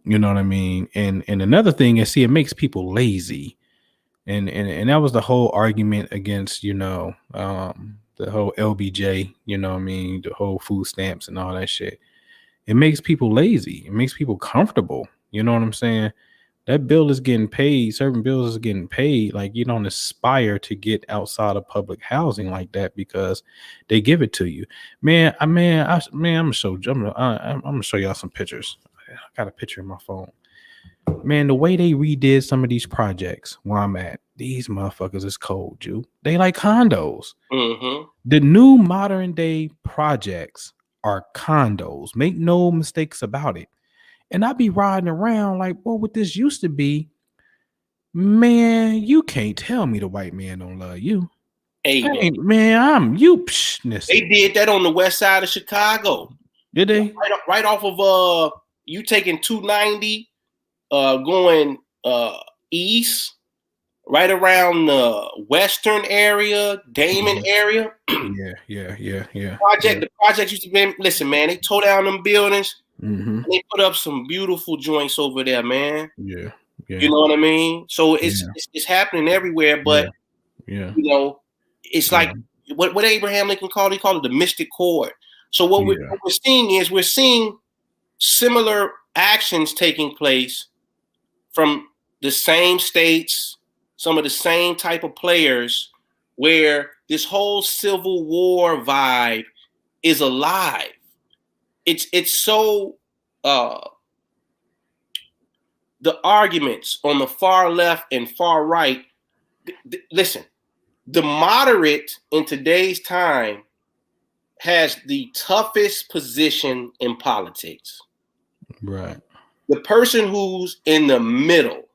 you know what I mean? And another thing is, see, it makes people lazy. And that was the whole argument against, the whole LBJ, the whole food stamps and all that shit. It makes people lazy. It makes people comfortable. You know what I'm saying? That bill is getting paid. Certain bills is getting paid. Like, you don't aspire to get outside of public housing like that because they give it to you. I'm gonna show y'all some pictures. I got a picture in my phone. Man, the way they redid some of these projects where I'm at, these motherfuckers is cold, Ju. They like condos. Mm-hmm. The new modern day projects are condos. Make no mistakes about it. And I be riding around like, well, what this used to be, man, you can't tell me the white man don't love you. Hey, man, I'm you. They did that on the west side of Chicago. Did they? Right off of you taking 290, going east, right around the western area, Damon area. Yeah. The project used to be. Listen, man, they tore down them buildings. Mm-hmm. And they put up some beautiful joints over there, man. Yeah. You know what I mean? So it's happening everywhere, but it's like what Abraham Lincoln called it the mystic chord. So what we're seeing is we're seeing similar actions taking place from the same states, some of the same type of players, where this whole Civil War vibe is alive. It's so the arguments on the far left and far right. Listen, the moderate in today's time has the toughest position in politics. Right. The person who's in the middle,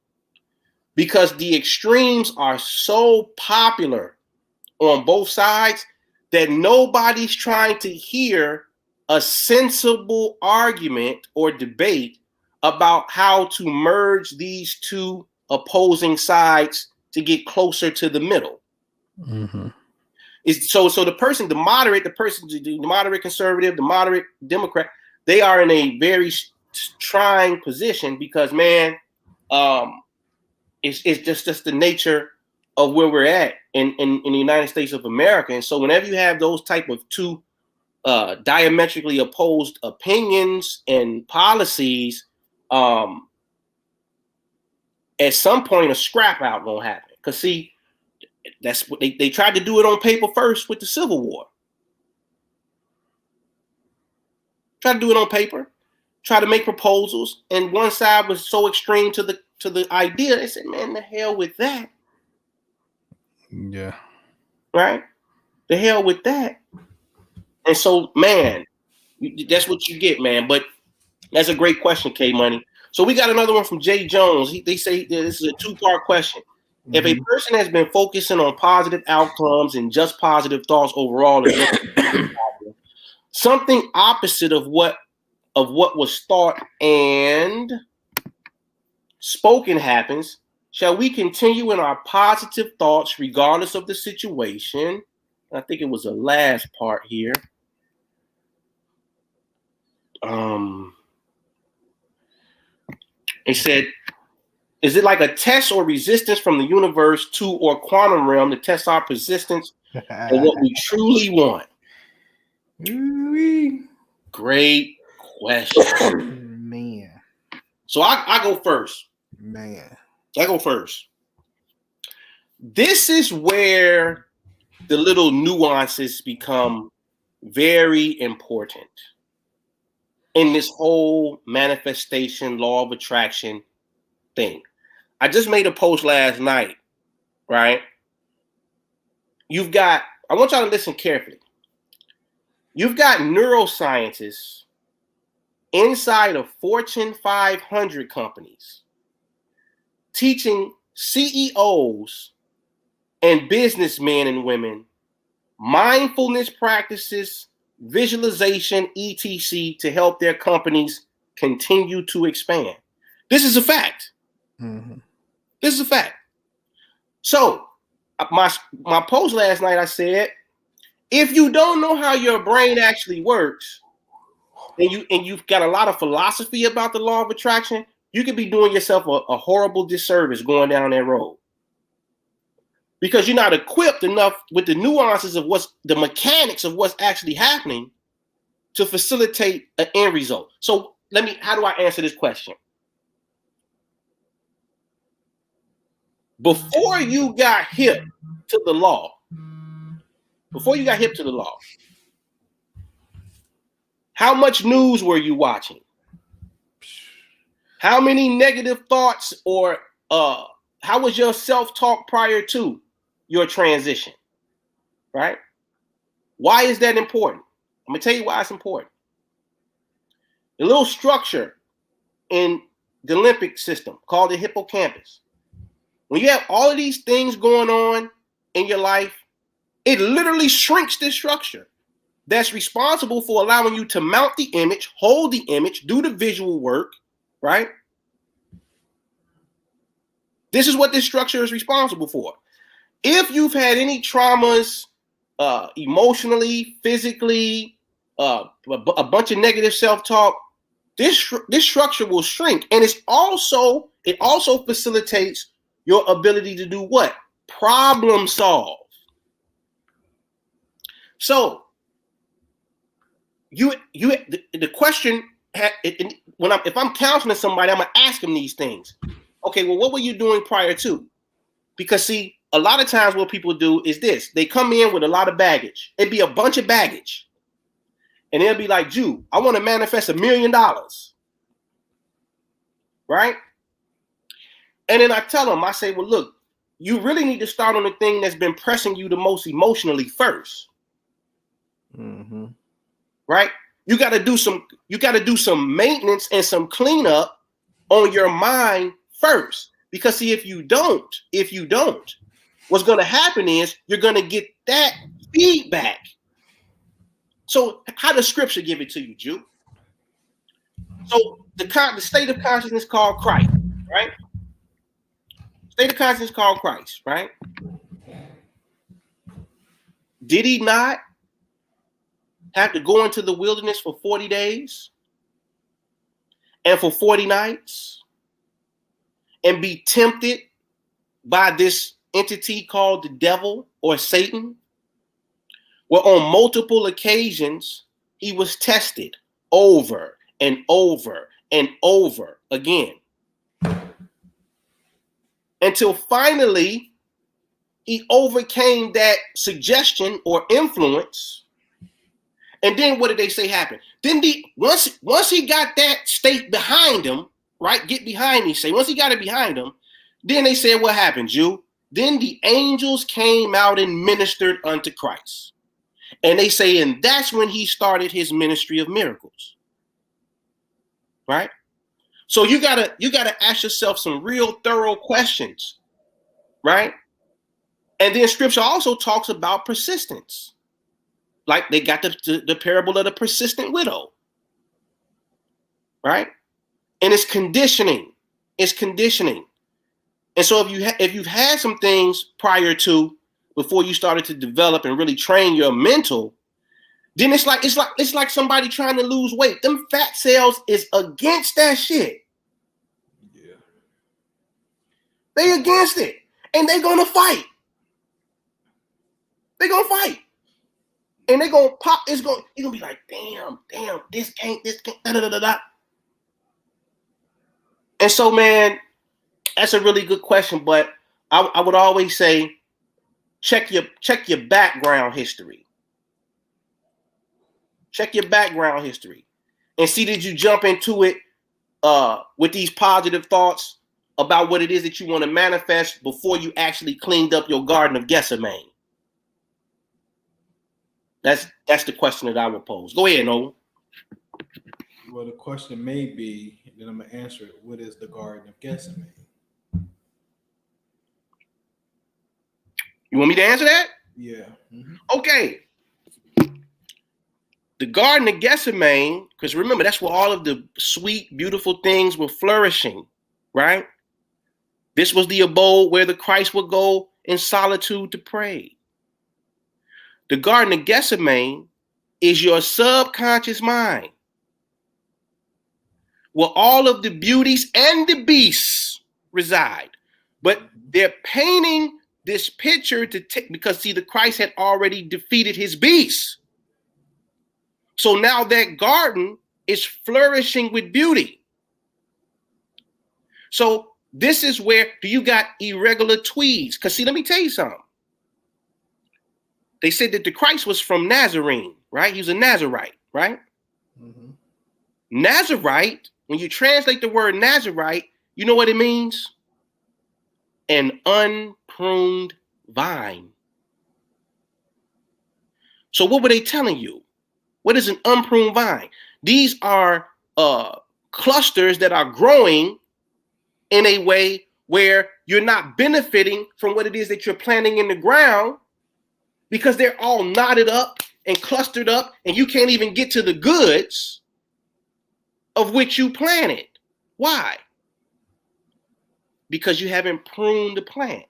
because the extremes are so popular on both sides that nobody's trying to hear a sensible argument or debate about how to merge these two opposing sides to get closer to the middle. Mm-hmm. So the moderate conservative, the moderate Democrat, they are in a very trying position because, man, it's just the nature of where we're at in the United States of America. And so whenever you have those type of two diametrically opposed opinions and policies, at some point a scrap out gonna happen. Because see, that's what they tried to do it on paper first with the Civil War. Tried to do it on paper, try to make proposals, and one side was so extreme to the idea, they said, man, the hell with that. Yeah. Right? The hell with that. And so, man, that's what you get, man. But that's a great question, K Money. So we got another one from Jay Jones. They say this is a two-part question. If a person has been focusing on positive outcomes and just positive thoughts overall, and just something opposite of what was thought and spoken happens, shall we continue in our positive thoughts regardless of the situation? I think it was the last part here. It said, is it like a test or resistance from the universe to or quantum realm to test our persistence and what we truly want? Great question. Man. So I go first. Man. I go first. This is where the little nuances become very important in this whole manifestation, law of attraction thing. I just made a post last night, right? I want y'all to listen carefully. You've got neuroscientists inside of Fortune 500 companies teaching CEOs and businessmen and women mindfulness practices, visualization, etc. to help their companies continue to expand. This is a fact. Mm-hmm. This is a fact. So my post last night, I said, if you don't know how your brain actually works, and you've got a lot of philosophy about the law of attraction, you could be doing yourself a horrible disservice going down that road. Because you're not equipped enough with the nuances of the mechanics of what's actually happening to facilitate an end result. So how do I answer this question? Before you got hip to the law, how much news were you watching? How many negative thoughts or how was your self-talk prior to your transition? Right? Why is that important? I'm going to tell you why it's important. The little structure in the limbic system called the hippocampus. When you have all of these things going on in your life, it literally shrinks this structure that's responsible for allowing you to mount the image, hold the image, do the visual work, right? This is what this structure is responsible for. If you've had any traumas, emotionally, physically, a bunch of negative self-talk, this structure will shrink, and it also facilitates your ability to do what? Problem solve. So the question if I'm counseling somebody, I'm gonna ask them these things. Okay, well, what were you doing prior to? Because see, a lot of times what people do is this: they come in with a lot of baggage. It'd be a bunch of baggage, and they'll be like, "Ju, I want to manifest $1 million," right? And then I tell them, I say, "Well, look, you really need to start on the thing that's been pressing you the most emotionally first." Mm-hmm. Right? You got to do some maintenance and some cleanup on your mind first. Because see, if you don't, what's going to happen is you're going to get that feedback. So how does scripture give it to you, Ju? So the state of consciousness called Christ, right? State of consciousness called Christ, right? Did he not have to go into the wilderness for 40 days and for 40 nights and be tempted by this entity called the devil or Satan? Well, on multiple occasions, he was tested over and over and over again until finally he overcame that suggestion or influence. And then what did they say happened? Then once he got that state behind him, right? Get behind me, say. Once he got it behind him, then they said, what happened, Ju? Then the angels came out and ministered unto Christ. And they say, and that's when he started his ministry of miracles. Right? So you gotta ask yourself some real thorough questions. right? And then scripture also talks about persistence. Like they got the parable of the persistent widow, right? And it's conditioning. It's conditioning. And so if you've had some things prior to, before you started to develop and really train your mental, then it's like somebody trying to lose weight. Them fat cells is against that shit. Yeah. They against it. And they're gonna fight. They're gonna fight. And they're gonna pop, you're gonna be like, damn, this can't, da da da da. And so, man, that's a really good question, but I would always say check your background history. Check your background history and see, did you jump into it with these positive thoughts about what it is that you want to manifest before you actually cleaned up your Garden of Gethsemane? That's the question that I would pose. Go ahead, Noble. Well, the question may be, then I'm gonna answer it. What is the Garden of Gethsemane? You want me to answer that? Yeah. Mm-hmm. Okay. The Garden of Gethsemane, because remember, that's where all of the sweet, beautiful things were flourishing, right? This was the abode where the Christ would go in solitude to pray. The Garden of Gethsemane is your subconscious mind, where all of the beauties and the beasts reside. But they're painting this picture to take, because see, the Christ had already defeated his beasts. So now that garden is flourishing with beauty. So this is where, do you got irregular tweeds? Because see, let me tell you something. They said that the Christ was from Nazarene, right? He was a Nazarite, right? Mm-hmm. Nazarite, when you translate the word Nazarite, you know what it means? An unpruned vine. So what were they telling you? What is an unpruned vine? These are clusters that are growing in a way where you're not benefiting from what it is that you're planting in the ground, because they're all knotted up and clustered up, and you can't even get to the goods of which you planted. Why? Because you haven't pruned the plant.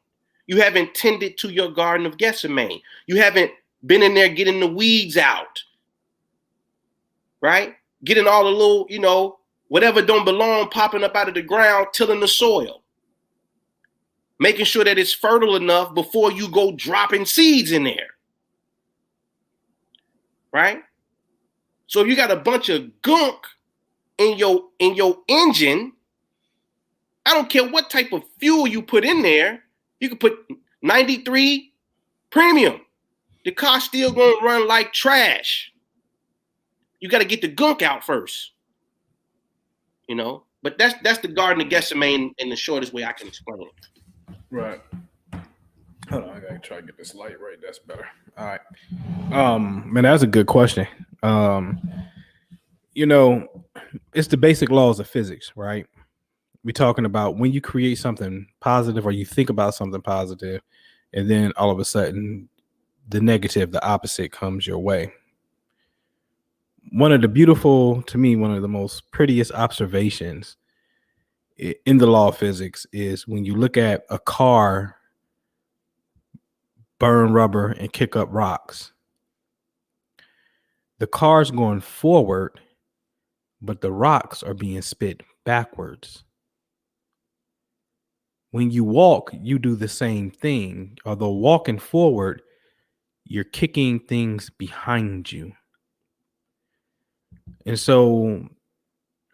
You haven't tended to your Garden of Gethsemane. You haven't been in there getting the weeds out, right? Getting all the little, whatever don't belong popping up out of the ground, tilling the soil. Making sure that it's fertile enough before you go dropping seeds in there, right? So if you got a bunch of gunk in your engine, I don't care what type of fuel you put in there. You can put 93 premium. The car's still gonna run like trash. You got to get the gunk out first, But that's the Garden of Gethsemane in the shortest way I can explain it. Right. Hold on, I gotta try to get this light right. That's better. All right. Man, that's a good question. It's the basic laws of physics, right? We're talking about when you create something positive or you think about something positive, and then all of a sudden the negative, the opposite comes your way. One of the most prettiest observations in the law of physics is when you look at a car burn rubber and kick up rocks. The car's going forward, but the rocks are being spit backwards. When you walk, you do the same thing. Although walking forward, you're kicking things behind you. And so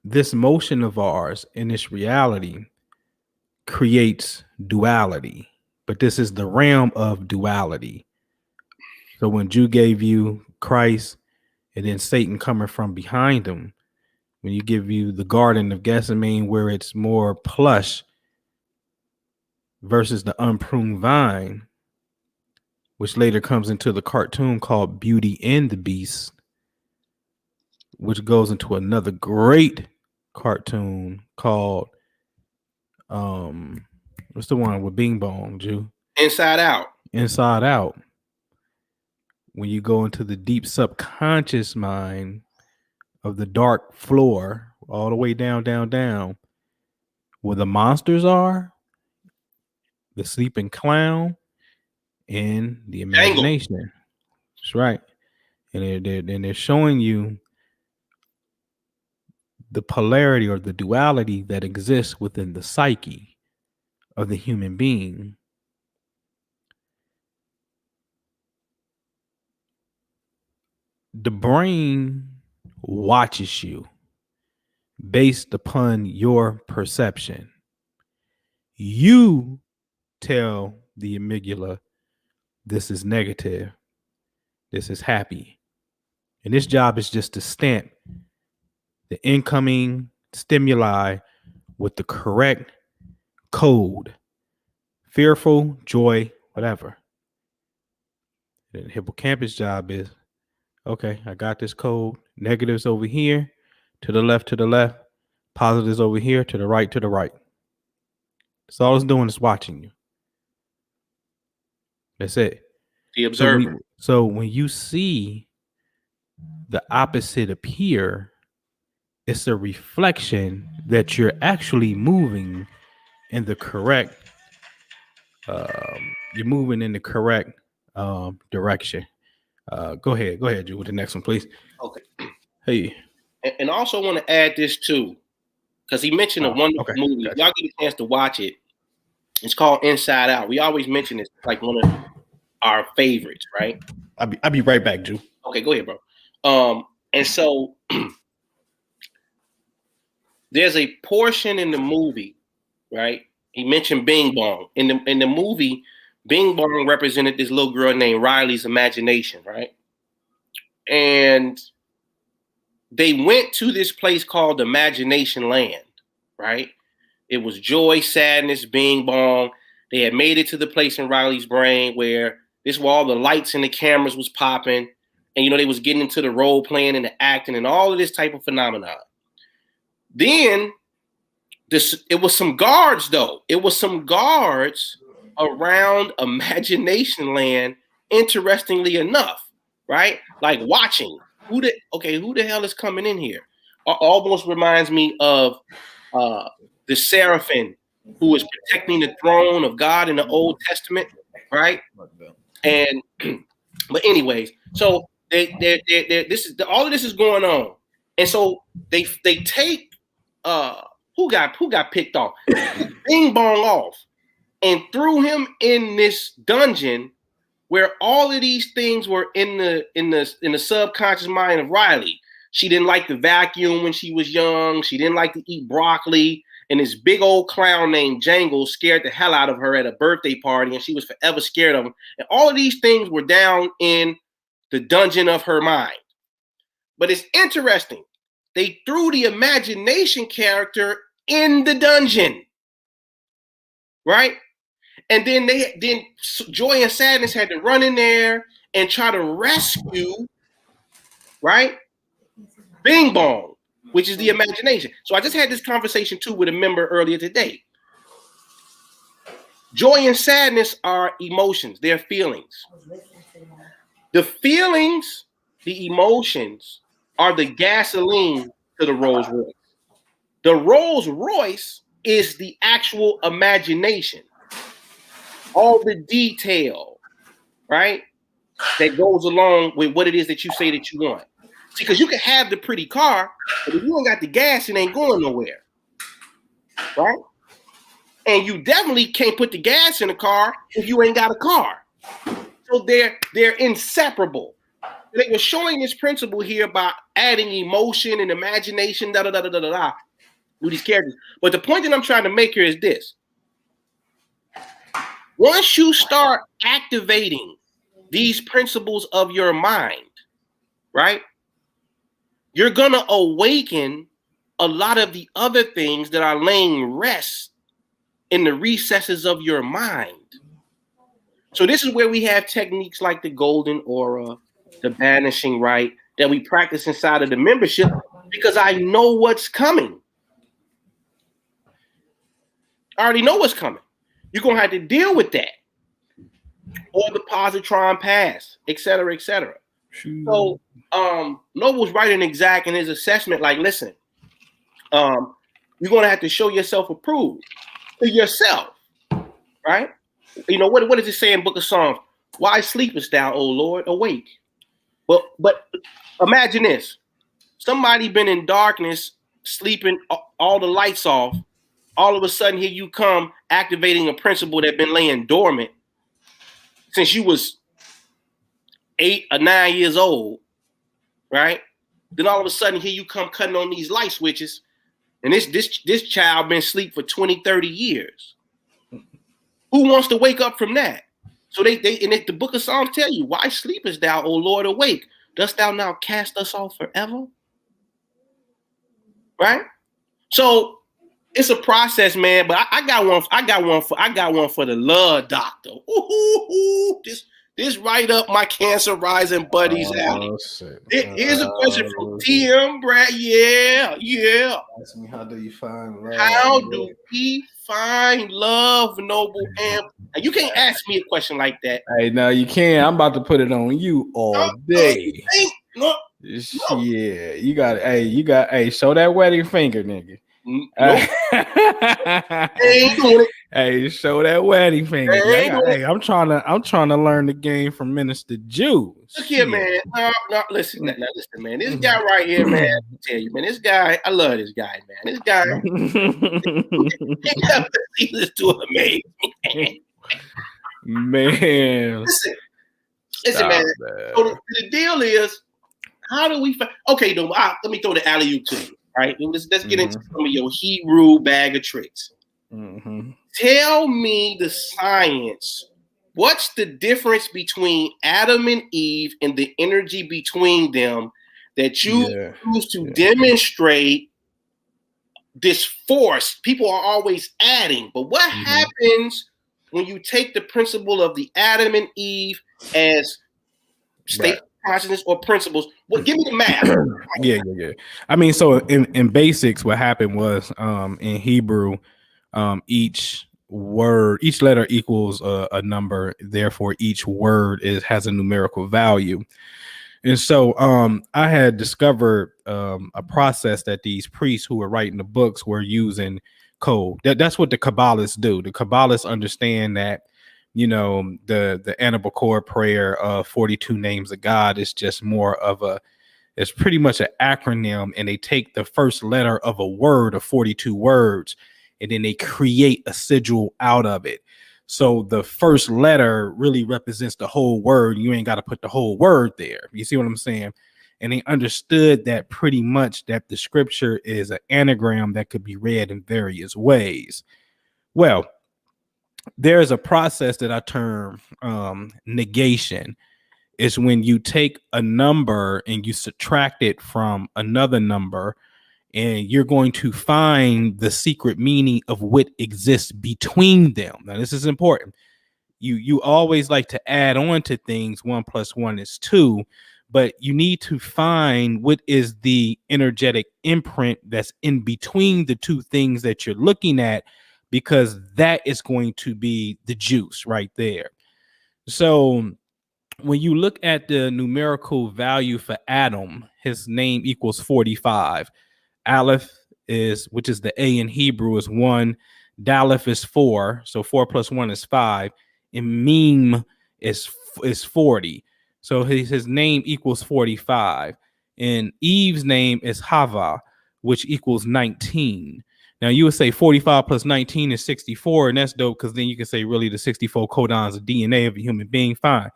this motion of ours in this reality creates duality, but this is the realm of duality. So when Ju gave you Christ and then Satan coming from behind him, when you give you the Garden of Gethsemane where it's more plush versus the unpruned vine, which later comes into the cartoon called Beauty and the Beast, which goes into another great cartoon called What's the one with Bing Bong, Jew? Inside Out. Inside Out. When you go into the deep subconscious mind of the dark floor, all the way down, where the monsters are, the sleeping clown, and the imagination. That's right. And they're showing you the polarity or the duality that exists within the psyche of the human being. The brain watches you based upon your perception. You tell the amygdala, this is negative, this is happy. And this job is just to stamp the incoming stimuli with the correct code. Fearful, joy, whatever. The hippocampus job is, okay, I got this code. Negatives over here, to the left, positives over here, to the right. That's all it's doing is watching you. That's it. The observer. So when you see the opposite appear, it's a reflection that you're actually moving in the correct. You're moving in the correct direction. Go ahead, Drew, with the next one, please. Okay. Hey. And I also want to add this too, because he mentioned a wonderful movie. Gotcha. Y'all get a chance to watch it. It's called Inside Out. We always mention this, like one of our favorites, right? I'll be right back, Drew. Okay, go ahead, bro. And so there's a portion in the movie, right? He mentioned Bing Bong. In the movie, Bing Bong represented this little girl named Riley's imagination, right? And they went to this place called Imagination Land, right? It was joy, sadness, Bing Bong. They had made it to the place in Riley's brain where all the lights and the cameras was popping. And, they was getting into the role playing and the acting and all of this type of phenomenon. Then it was some guards, though. It was some guards around Imagination Land, interestingly enough, right? Like watching. Who the hell is coming in here? Almost reminds me of the seraphim who was protecting the throne of God in the Old Testament, right? And but anyways, so all of this is going on, and so they take who got picked off, Bing Bong off, and threw him in this dungeon where all of these things were in the subconscious mind of Riley. She didn't like the vacuum when she was young. She didn't like to eat broccoli. And this big old clown named Jangle scared the hell out of her at a birthday party, and she was forever scared of him. And all of these things were down in the dungeon of her mind. But it's interesting. They threw the imagination character in the dungeon, right? And then Joy and Sadness had to run in there and try to rescue, right? Bing Bong, which is the imagination. So I just had this conversation too with a member earlier today. Joy and sadness are emotions, they're feelings. The feelings, the emotions are the gasoline to the Rolls Royce. The Rolls Royce is the actual imagination. All the detail, right, that goes along with what it is that you say that you want. See, because you can have the pretty car, but if you ain't got the gas, it ain't going nowhere, right? And you definitely can't put the gas in the car if you ain't got a car. So they're inseparable. They were showing this principle here by adding emotion and imagination, to these characters. But the point that I'm trying to make here is this. Once you start activating these principles of your mind, right, you're going to awaken a lot of the other things that are laying rest in the recesses of your mind. So this is where we have techniques like the golden aura, the banishing right, that we practice inside of the membership, because I know what's coming. I already know what's coming. You're gonna have to deal with that, or the positron pass, et cetera, et cetera. So Noble's right and exact in his assessment. Like, listen, you're gonna have to show yourself approved to yourself, right? You know what does it say in Book of Psalms? Why sleepest thou, O Lord? Awake. But imagine this: somebody been in darkness, sleeping, all the lights off. All of a sudden, here you come, activating a principle that been laying dormant since you was 8 or 9 years old, right? Then all of a sudden, here you come cutting on these light switches, and this child been asleep for 20, 30 years. Who wants to wake up from that? So the Book of Psalms tell you, why sleepest thou, O Lord, awake? Dost thou now cast us off forever? Right? So it's a process, man. But I got one for the love doctor. Ooh, this right up my cancer rising buddies alley. Here's a question from TM Brad. Yeah. Ask me, how do you find love? How do we find love, Noble Anpu? And you can't ask me a question like that. Hey, no, you can't. I'm about to put it on you all day. No. Yeah, you got. Hey, show that wedding finger, nigga. Nope. Ain't doing it. Hey, show that wedding finger. Hey, I'm trying to learn the game from Minister Ju. Look here, man. No, listen, man. This guy right here, man. I tell you, man. This guy, I love this guy, man. This guy, he just do it amazing, man. Listen, man. So the deal is, how do we find? Okay, though. Let me throw the alley-oop to you. Right? Let's get into some of your Hebrew bag of tricks. Tell me the science. What's the difference between Adam and Eve and the energy between them that you use to demonstrate this force? People are always adding, but what happens when you take the principle of the Adam and Eve as state consciousness or principles? Well, give me the math. Yeah. I mean, so in basics, what happened was in Hebrew, each letter equals a number. Therefore, each word has a numerical value. And so I had discovered a process that these priests who were writing the books were using code. That's what the Kabbalists do. The Kabbalists understand that, you know, the Anti-semitism prayer of 42 names of God is just more of it's pretty much an acronym, and they take the first letter of a word of 42 words, and then they create a sigil out of it. So the first letter really represents the whole word. You ain't got to put the whole word there. You see what I'm saying? And they understood that pretty much that the scripture is an anagram that could be read in various ways. Well, there's a process that I term negation. It's when you take a number and you subtract it from another number, and you're going to find the secret meaning of what exists between them. Now, this is important. You always like to add on to things. 1 + 1 is 2, but you need to find what is the energetic imprint that's in between the two things that you're looking at, because that is going to be the juice right there. So when you look at the numerical value for Adam, his name equals 45. Aleph which is the A in Hebrew, is 1. Daleth is 4. So 4 + 1 is 5. And Meme is 40. So his name equals 45. And Eve's name is Hava, which equals 19. Now you would say 45 + 19 is 64, and that's dope, because then you can say really the 64 codons of DNA of a human being. Fine.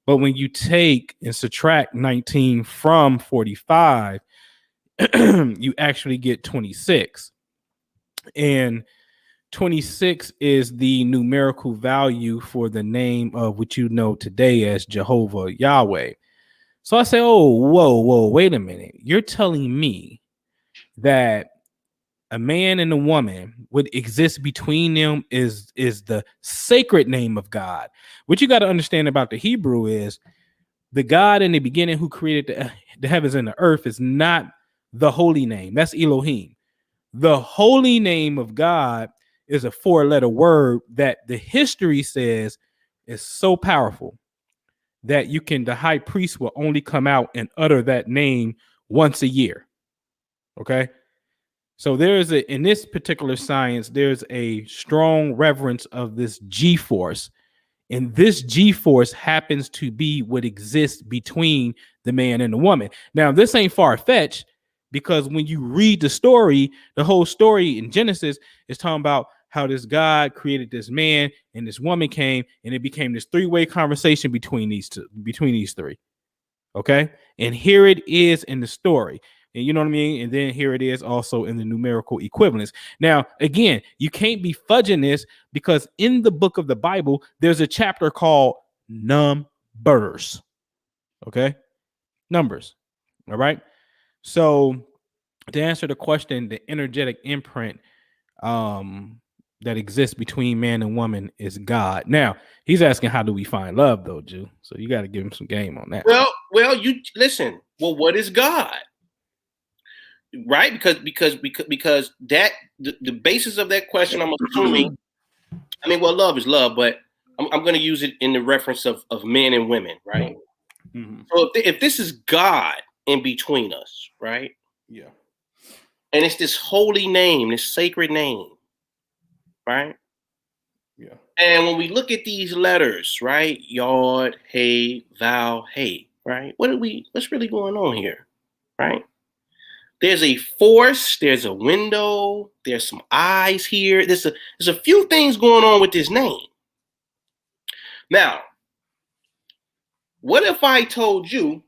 But when you take and subtract 19 from 45, you actually get 26. And 26 is the numerical value for the name of what you know today as Jehovah Yahweh. So I say, oh, whoa, wait a minute. You're telling me that a man and a woman, what exists between them is the sacred name of God. What you got to understand about the Hebrew is the God in the beginning who created the heavens and the earth is not the holy name. That's Elohim. The holy name of God is a 4-letter word that the history says is so powerful that the high priest will only come out and utter that name once a year. Okay. So in this particular science, there's a strong reverence of this G force. And this G force happens to be what exists between the man and the woman. Now, this ain't far-fetched, because when you read the story, the whole story in Genesis is talking about how this God created this man and this woman came, and it became this 3-way conversation between these three. Okay. And here it is in the story. And you know what I mean? And then here it is also in the numerical equivalence. Now, again, you can't be fudging this, because in the book of the Bible, there's a chapter called Numbers. Okay. Numbers. All right. So to answer the question, the energetic imprint that exists between man and woman is God. Now, he's asking, how do we find love, though, Ju? So you got to give him some game on that. Well, you listen. Well, what is God? Right? Because that the basis of that question, I'm assuming. I mean, well, love is love, but I'm going to use it in the reference of men and women, right? Mm-hmm. So if this is God in between us, right? Yeah. And it's this holy name, this sacred name, right? Yeah. And when we look at these letters, right? Yod, Hey, Vowel, Hey, right? What's really going on here, right? There's a force, there's a window, there's some eyes here. There's a few things going on with this name. Now, what if I told you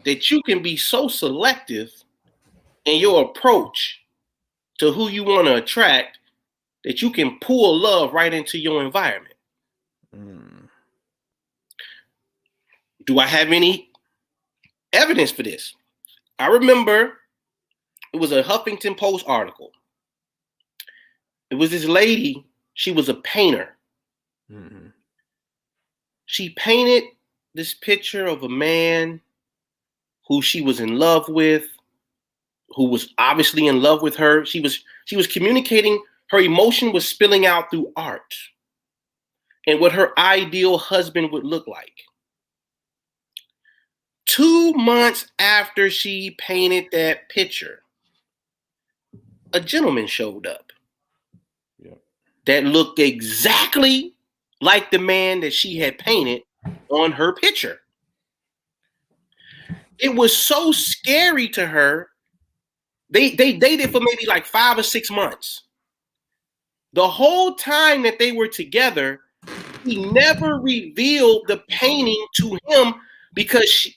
that you can be so selective in your approach to who you want to attract that you can pull love right into your environment? Do I have any evidence for this? I remember it was a Huffington Post article. It was this lady, she was a painter. Mm-hmm. She painted this picture of a man who she was in love with, who was obviously in love with her. She was communicating, her emotion was spilling out through art and what her ideal husband would look like. 2 months after she painted that picture, a gentleman showed up that looked exactly like the man that she had painted on her picture. It was so scary to her. They dated for maybe like 5 or 6 months. The whole time that they were together, he never revealed the painting to him, because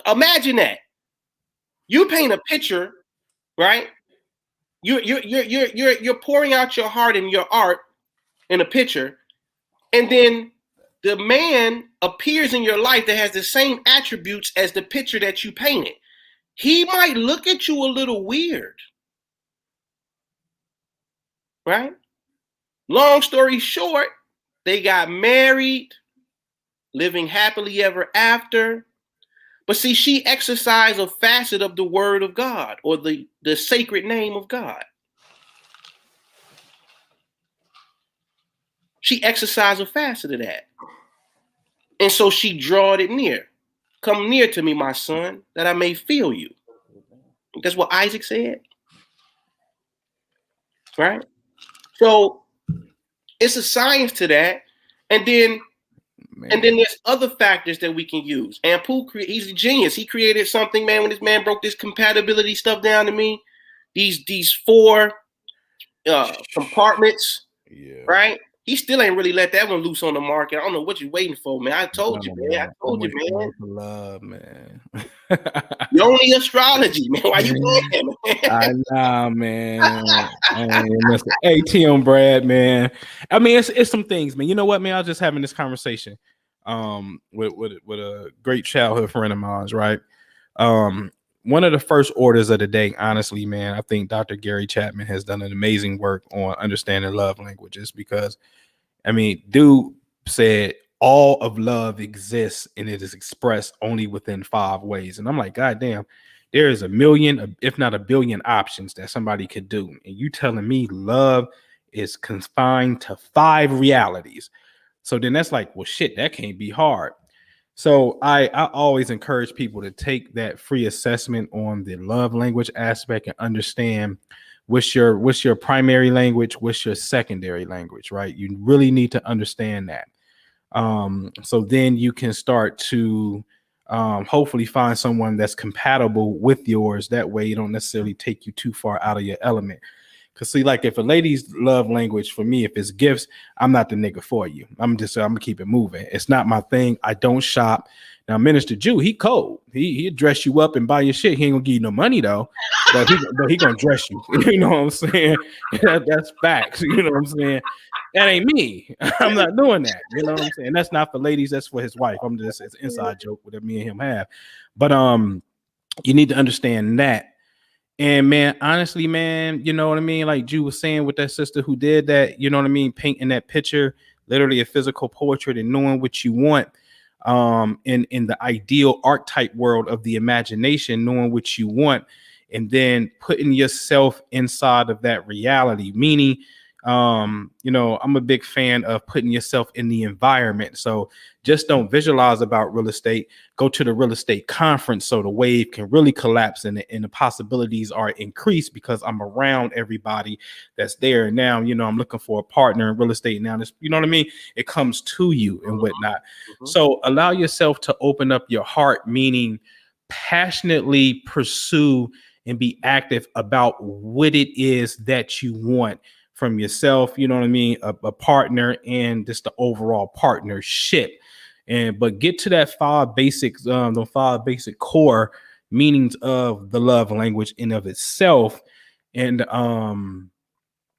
imagine that. You paint a picture, right? You're pouring out your heart and your art in a picture, and then the man appears in your life that has the same attributes as the picture that you painted. He might look at you a little weird, right? Long story short, they got married, living happily ever after. But see, she exercised a facet of the word of God, or the sacred name of God. She exercised a facet of that. And so she drawed it near. Come near to me, my son, that I may feel you. That's what Isaac said. Right? So it's a science to that. And then there's other factors that we can use. Anpu, he's a genius. He created something, man, when this man broke this compatibility stuff down to me. These 4 compartments, right? He still ain't really let that one loose on the market. I don't know what you're waiting for, man. I told you, man. Love, man. You only astrology, man. Why you playing, man? I know, man. Mr. ATM Brad, man. I mean, it's some things, man. You know what, man? I was just having this conversation with a great childhood friend of mine, right? One of the first orders of the day, honestly, man, I think Dr. Gary Chapman has done an amazing work on understanding love languages, because, I mean, dude said all of love exists and it is expressed only within 5 ways. And I'm like, God damn, there is a million, if not a billion options that somebody could do. And you telling me love is confined to 5 realities. So then that's like, well, shit, that can't be hard. So I always encourage people to take that free assessment on the love language aspect and understand what's your primary language, what's your secondary language, right? You really need to understand that. So then you can start to hopefully find someone that's compatible with yours. That way, you don't necessarily take you too far out of your element. Cause see, like if a lady's love language for me, if it's gifts, I'm not the nigga for you. I'm gonna keep it moving. It's not my thing. I don't shop. Now, Minister Ju, he cold. He dress you up and buy your shit. He ain't gonna give you no money though, but he gonna dress you. You know what I'm saying? That's facts. You know what I'm saying? That ain't me. I'm not doing that. You know what I'm saying? That's not for ladies. That's for his wife. I'm just, it's an inside joke that me and him have. But you need to understand that. And man, honestly, man, you know what I mean? Like Ju was saying with that sister who did that, you know what I mean? Painting that picture, literally a physical portrait and knowing what you want in the ideal archetype world of the imagination, knowing what you want, and then putting yourself inside of that reality, meaning you know, I'm a big fan of putting yourself in the environment. So just don't visualize about real estate. Go to the real estate conference so the wave can really collapse and the possibilities are increased because I'm around everybody that's there. Now, you know, I'm looking for a partner in real estate now. This, you know what I mean? It comes to you and whatnot. So allow yourself to open up your heart, meaning passionately pursue and be active about what it is that you want from yourself, you know what I mean, a partner, and just the overall partnership. And but get to that 5 basics, the 5 basic core meanings of the love language in of itself, and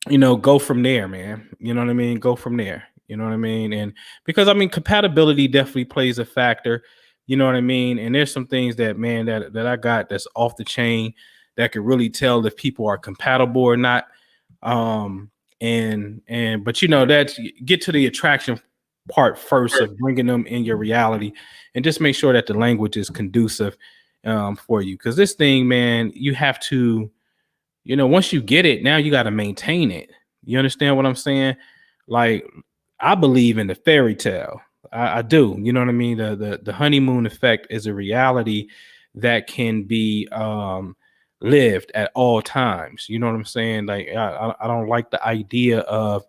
you know, go from there, man. You know what I mean? Go from there. You know what I mean? And because I mean, compatibility definitely plays a factor. You know what I mean? And there's some things that, man, that I got that's off the chain that could really tell if people are compatible or not. But you know, that's get to the attraction part first of bringing them in your reality, and just make sure that the language is conducive for you, because this thing, man, you have to, you know, once you get it, now you got to maintain it. You understand what I'm saying? Like, I believe in the fairy tale. I do. You know what I mean? The honeymoon effect is a reality that can be lived at all times. You know what I'm saying? Like, I don't like the idea of,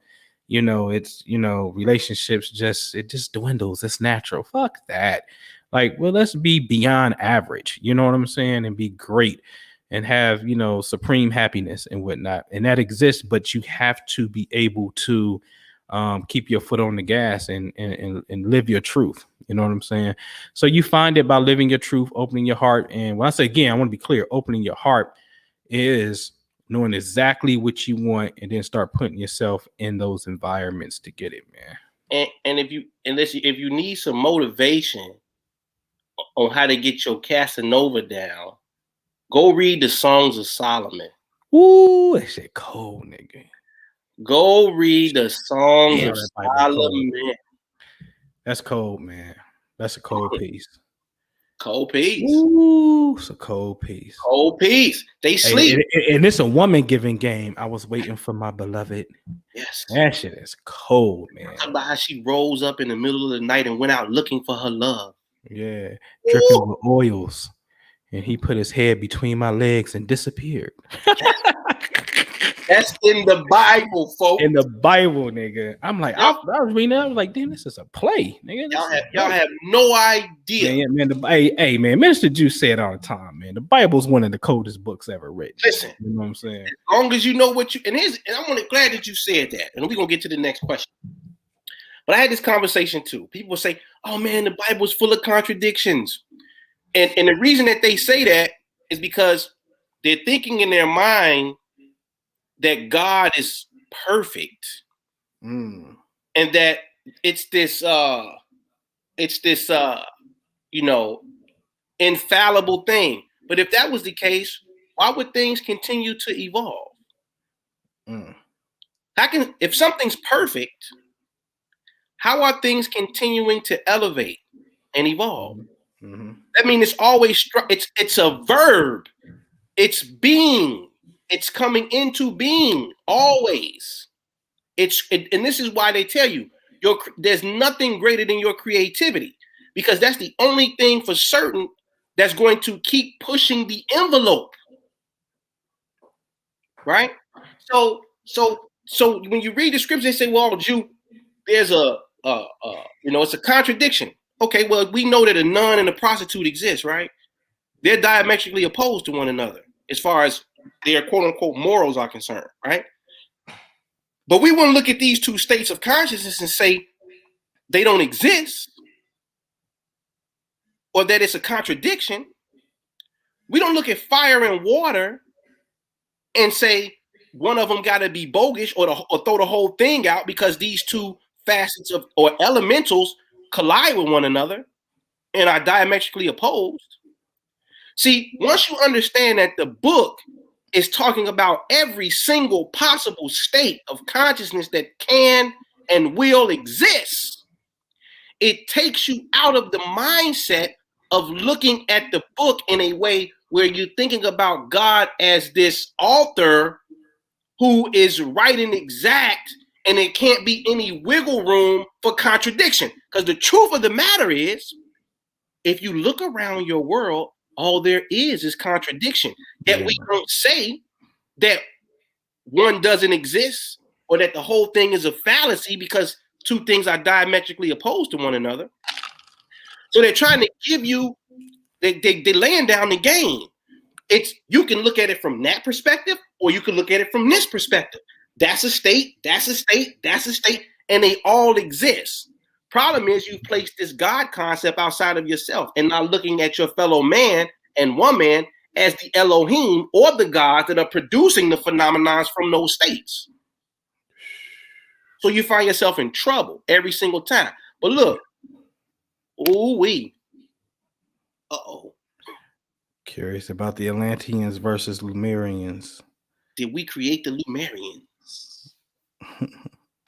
you know, it's, you know, relationships just dwindles. It's natural. Fuck that. Like, well, let's be beyond average. You know what I'm saying? And be great and have, you know, supreme happiness and whatnot. And that exists, but you have to be able to keep your foot on the gas and live your truth. You know what I'm saying? So you find it by living your truth, opening your heart. And when I say, again, I want to be clear, opening your heart is knowing exactly what you want and then start putting yourself in those environments to get it, man. And if you need some motivation on how to get your Casanova down, go read the Songs of Solomon. Ooh, that shit cold, nigga. Go read the Songs of Solomon. That's cold, man. That's a cold piece. Cold piece. Ooh, it's a cold piece. Cold piece. They sleep. And it's a woman giving game. I was waiting for my beloved. Yes. That shit is cold, man. Talk about how she rose up in the middle of the night and went out looking for her love. Yeah. Dripping with oils. And he put his head between my legs and disappeared. That's in the Bible, folks. In the Bible, nigga. I'm like, I was reading that. I was like, damn, this is a play, nigga. Y'all have no idea. Man, hey, man, Minister Ju said all the time, man. The Bible's one of the coldest books ever written. Listen, you know what I'm saying? As long as you know what you and I'm glad that you said that. And we're gonna get to the next question. But I had this conversation too. People say, "Oh man, the Bible's full of contradictions," and the reason that they say that is because they're thinking in their mind that God is perfect, and that it's this you know, infallible thing. But if that was the case, why would things continue to evolve? If something's perfect, how are things continuing to elevate and evolve? That means it's always it's a verb. It's being. It's coming into being always. And this is why they tell you there's nothing greater than your creativity, because that's the only thing for certain that's going to keep pushing the envelope, right? So when you read the scripture, they say, well, Jew, there's it's a contradiction. Okay, well, we know that a nun and a prostitute exist, right? They're diametrically opposed to one another as far as their quote unquote morals are concerned, right? But we want to look at these two states of consciousness and say they don't exist or that it's a contradiction. We don't look at fire and water and say one of them got to be bogus or throw the whole thing out because these two facets of or elementals collide with one another and are diametrically opposed. See, once you understand that the book is talking about every single possible state of consciousness that can and will exist, it takes you out of the mindset of looking at the book in a way where you're thinking about God as this author who is writing exact and it can't be any wiggle room for contradiction. Because the truth of the matter is, if you look around your world, all there is contradiction. Yet we don't say that one doesn't exist or that the whole thing is a fallacy because two things are diametrically opposed to one another. So they're trying to give you, they're laying down the game. You can look at it from that perspective or you can look at it from this perspective. That's a state, that's a state, that's a state, and they all exist. Problem is you've placed this God concept outside of yourself and not looking at your fellow man and woman as the Elohim or the gods that are producing the phenomena from those states. So you find yourself in trouble every single time. But look, ooh-wee. Uh-oh. Curious about the Atlanteans versus Lumerians. Did we create the Lumerians?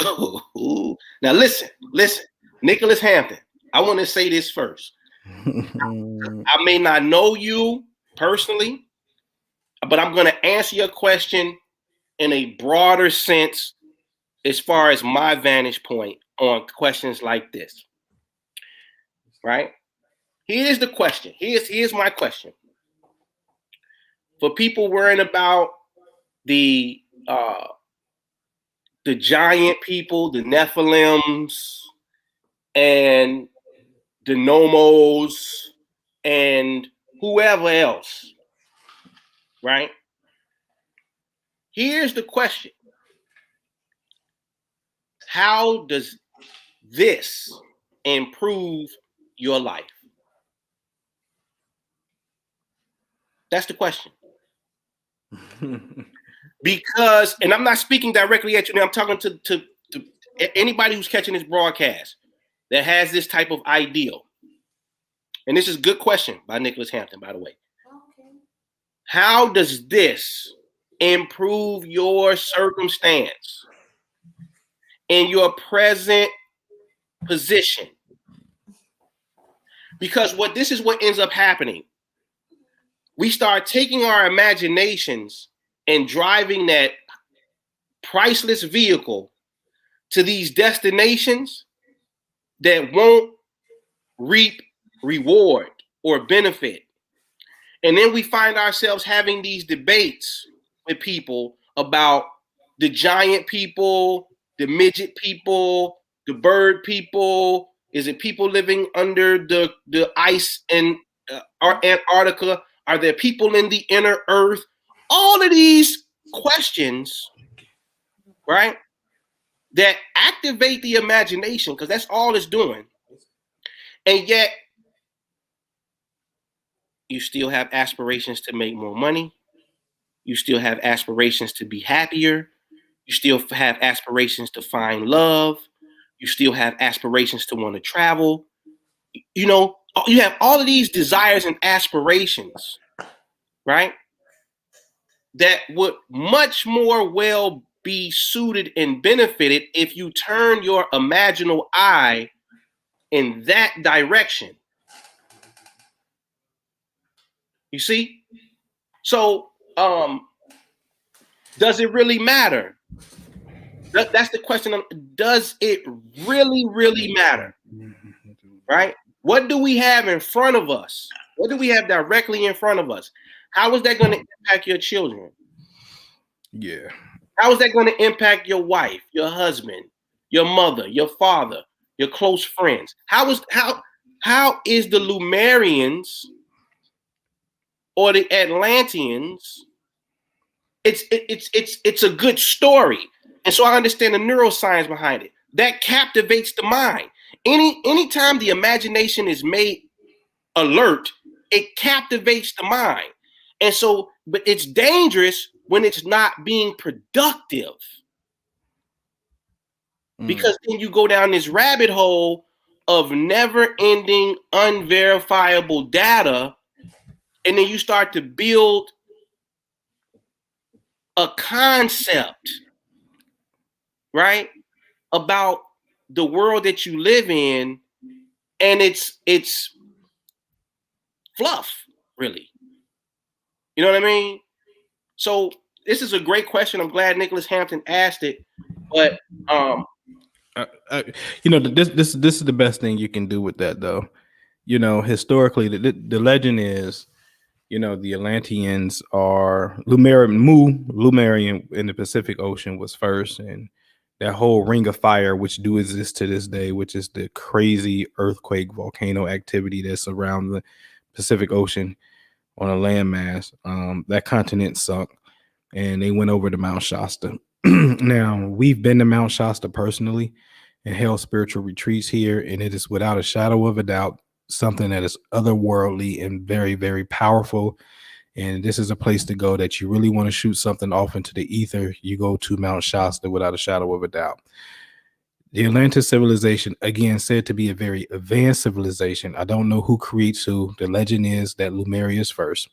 Oh, now listen. Nicholas Hampton, I want to say this first. I may not know you personally, but I'm going to answer your question in a broader sense as far as my vantage point on questions like this. Right? Here's the question. Here's my question. For people worrying about the giant people, the Nephilims, and the Nomos, and whoever else, right? Here's the question. How does this improve your life? That's the question. Because, and I'm not speaking directly at you, I'm talking to anybody who's catching this broadcast that has this type of ideal. And this is a good question by Nicholas Hampton, by the way. Okay. How does this improve your circumstance in your present position? Because this is what ends up happening. We start taking our imaginations and driving that priceless vehicle to these destinations that won't reap reward or benefit. And then we find ourselves having these debates with people about the giant people, the midget people, the bird people. Is it people living under the ice in Antarctica? Are there people in the inner earth? All of these questions, right, that activate the imagination, because that's all it's doing. And yet, you still have aspirations to make more money. You still have aspirations to be happier. You still have aspirations to find love. You still have aspirations to want to travel. You know, you have all of these desires and aspirations, right? That would much more well be suited and benefited if you turn your imaginal eye in that direction. You see? So, does it really matter That's the question. Does it really matter? Right? What do we have in front of us? What do we have directly in front of us? How is that going to impact your children? Yeah. How is that going to impact your wife, your husband, your mother, your father, your close friends? How is the Lumerians or the Atlanteans? It's a good story, and so I understand the neuroscience behind it. That captivates the mind. Anytime the imagination is made alert, it captivates the mind. And so, but it's dangerous when it's not being productive. Because then you go down this rabbit hole of never-ending, unverifiable data, and then you start to build a concept, right, about the world that you live in, and it's fluff, really. You know what I mean? So this is a great question. I'm glad Nicholas Hampton asked it, but this is the best thing you can do with that, though. Historically, the legend is, the Atlanteans are Lumerian in the Pacific Ocean was first, and that whole ring of fire, which do exist to this day, which is the crazy earthquake volcano activity that's around the Pacific Ocean on a landmass. That continent sunk, and they went over to Mount Shasta. Now, we've been to Mount Shasta personally and held spiritual retreats here, and it is without a shadow of a doubt something that is otherworldly and very, very powerful. And this is a place to go that you really want to shoot something off into the ether. You go to Mount Shasta without a shadow of a doubt. The Atlantis civilization, again, said to be a very advanced civilization. I don't know who creates who. The legend is that Lumeria is first.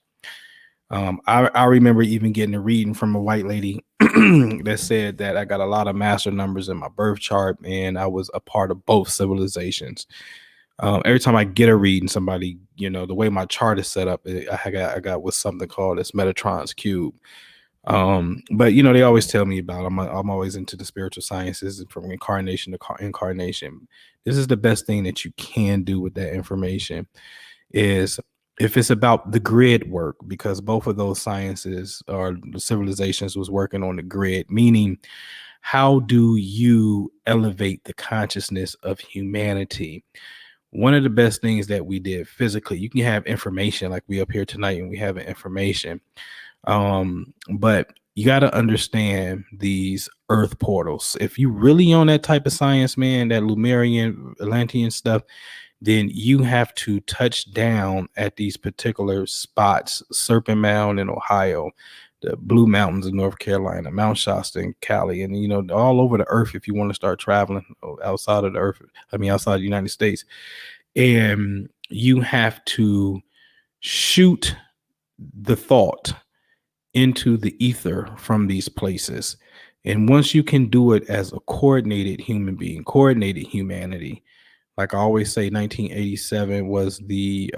I remember even getting a reading from a white lady that said that I got a lot of master numbers in my birth chart, and I was a part of both civilizations. Every time I get a reading, somebody, the way my chart is set up, I got what's something called this Metatron's cube. But they always tell me about I'm always into the spiritual sciences, and from incarnation to incarnation. This is the best thing that you can do with that information is if it's about the grid work, because both of those sciences or the civilizations was working on the grid, meaning how do you elevate the consciousness of humanity? One of the best things that we did physically, you can have information like we up here tonight and we have information. But you got to understand these earth portals. If you really on that type of science, man, that Lumerian, Atlantean stuff, then you have to touch down at these particular spots: Serpent Mound in Ohio, the Blue Mountains in North Carolina, Mount Shasta in Cali, and all over the earth if you want to start traveling outside of the earth. Outside the United States. And you have to shoot the thought into the ether from these places. And once you can do it as a coordinated human being, coordinated humanity, like I always say, 1987 was the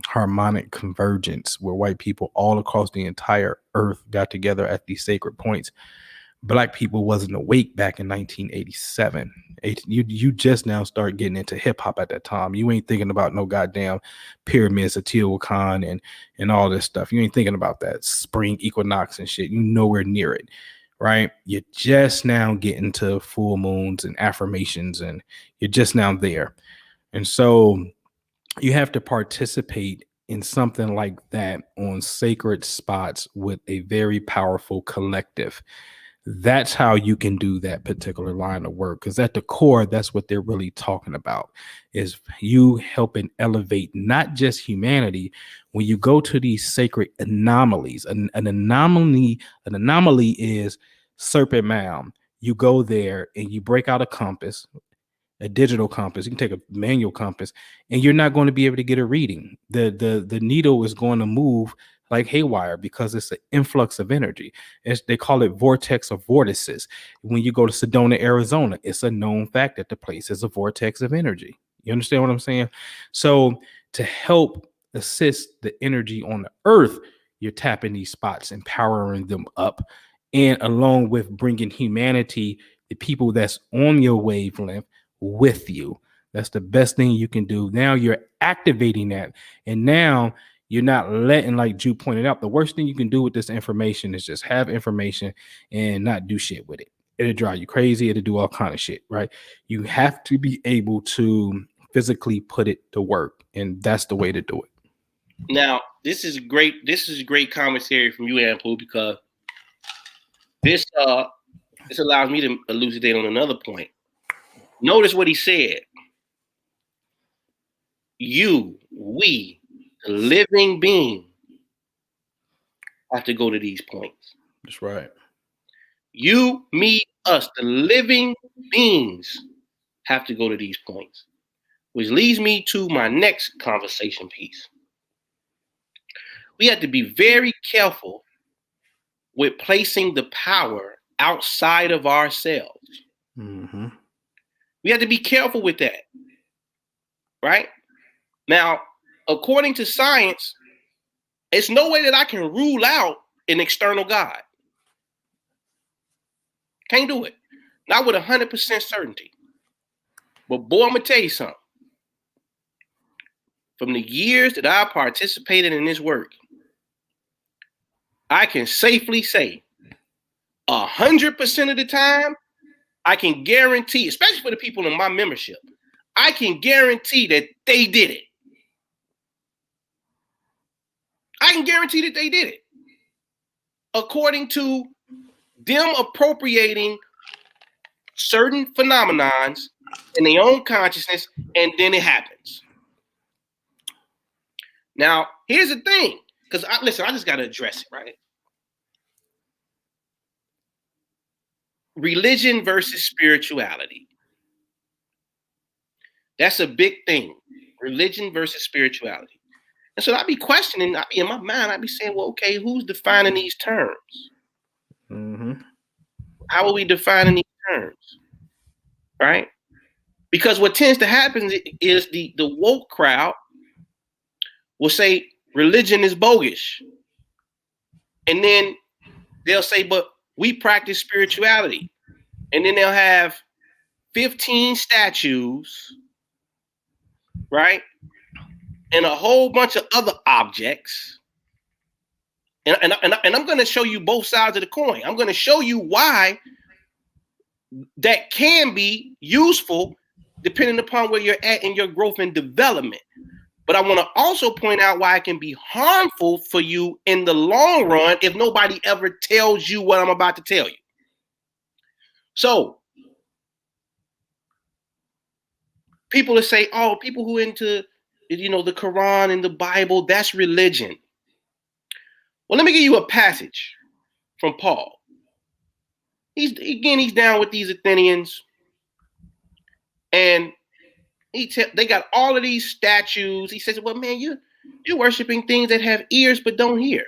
harmonic convergence where white people all across the entire earth got together at these sacred points. Black people wasn't awake back in 1987. You just now start getting into hip hop at that time. You ain't thinking about no goddamn pyramids of Teotihuacan and all this stuff. You ain't thinking about that spring equinox and shit. You nowhere near it. Right? You're just now getting to full moons and affirmations, and you're just now there. And so you have to participate in something like that on sacred spots with a very powerful collective. That's how you can do that particular line of work, because at the core, that's what they're really talking about, is you helping elevate not just humanity. When you go to these sacred anomalies, an anomaly is Serpent Mound. You go there and you break out a compass, a digital compass. You can take a manual compass, and you're not going to be able to get a reading. The needle is going to move like haywire because it's an influx of energy. They call it vortex of vortices. When you go to Sedona, Arizona, it's a known fact that the place is a vortex of energy. You understand what I'm saying? So to help assist the energy on the earth, you're tapping these spots, empowering them up, and along with bringing humanity the people that's on your wavelength with you. That's the best thing you can do. Now you're activating that. And now you're not letting, like Ju pointed out, the worst thing you can do with this information is just have information and not do shit with it. It'll drive you crazy. It'll do all kind of shit, right? You have to be able to physically put it to work. And that's the way to do it. Now, this is great. This is great commentary from you, Anpu, because this allows me to elucidate on another point. Notice what he said. You, we, the living being, have to go to these points. That's right. You, me, us, the living beings have to go to these points. Which leads me to my next conversation piece. We have to be very careful with placing the power outside of ourselves. Mm-hmm. We have to be careful with that, right? Now, according to science, it's no way that I can rule out an external God. Can't do it. Not with 100% certainty. But boy, I'm going to tell you something. From the years that I participated in this work, I can safely say 100% of the time, I can guarantee, especially for the people in my membership, I can guarantee that they did it. I can guarantee that they did it. According to them appropriating certain phenomenons in their own consciousness, and then it happens. Now, here's the thing, because I just got to address it, right? Religion versus spirituality. That's a big thing. Religion versus spirituality. And so I'd be questioning, I'd be in my mind, I'd be saying, well, okay, who's defining these terms? Mm-hmm. How are we defining these terms? Right? Because what tends to happen is the woke crowd will say religion is bogus. And then they'll say, but we practice spirituality. And then they'll have 15 statues, right? And a whole bunch of other objects. And I'm going to show you both sides of the coin. I'm going to show you why that can be useful depending upon where you're at in your growth and development. But I want to also point out why it can be harmful for you in the long run if nobody ever tells you what I'm about to tell you. So people will say, oh, people who into, the Quran and the Bible, that's religion. Well, let me give you a passage from Paul. He's down with these Athenians, and they got all of these statues. He says, well, man, you're worshiping things that have ears but don't hear.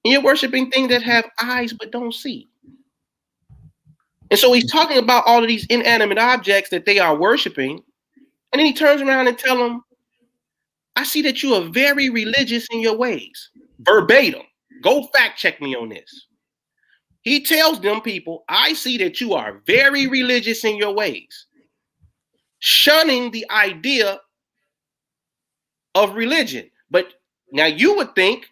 And you're worshiping things that have eyes but don't see. And so he's talking about all of these inanimate objects that they are worshiping. And then he turns around and tells them, I see that you are very religious in your ways. Verbatim. Go fact check me on this. He tells them people, I see that you are very religious in your ways, shunning the idea of religion. But now you would think,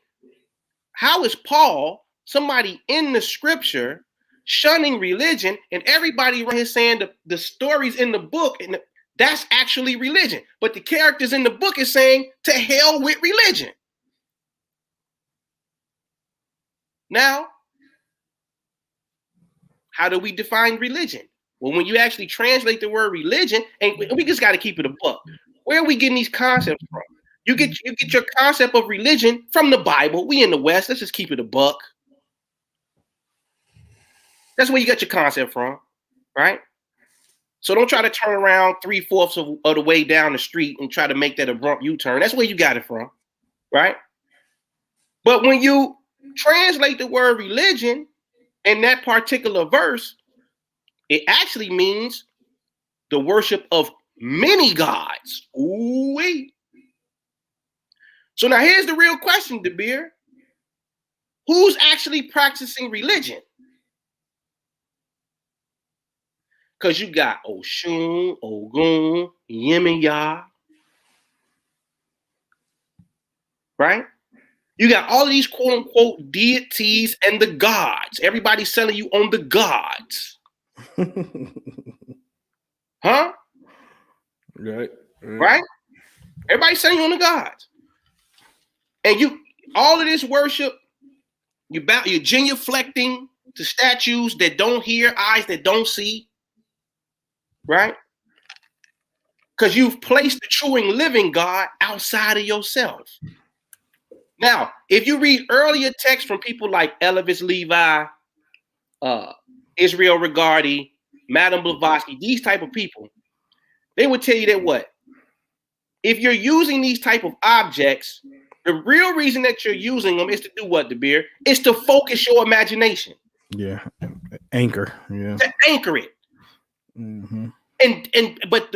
how is Paul, somebody in the scripture, shunning religion, and everybody right here saying the stories in the book, and that's actually religion. But the characters in the book is saying, to hell with religion. Now, how do we define religion? Well, when you actually translate the word religion, and we just got to keep it a buck. Where are we getting these concepts from? You get your concept of religion from the Bible. We in the West. Let's just keep it a buck. That's where you get your concept from, right? So don't try to turn around 3/4 of the way down the street and try to make that abrupt U-turn. That's where you got it from, right? But when you translate the word religion in that particular verse, it actually means the worship of many gods. Ooh-wee. So now here's the real question, DeBeer. Who's actually practicing religion? Because you got Oshun, Ogun, Yemiya, right? You got all of these quote unquote deities and the gods. Everybody's selling you on the gods. Huh? Right? Everybody's selling you on the gods. And you, all of this worship, you're genuflecting to statues that don't hear, eyes that don't see. Right? Because you've placed the true and living God outside of yourself. Now, if you read earlier texts from people like Elvis Levi, Israel Regardie, Madame Blavatsky, these type of people, they would tell you that what? If you're using these type of objects, the real reason that you're using them is to do what, DeBeer? It's to focus your imagination. Yeah. Anchor. Yeah. To anchor it. Mm-hmm. But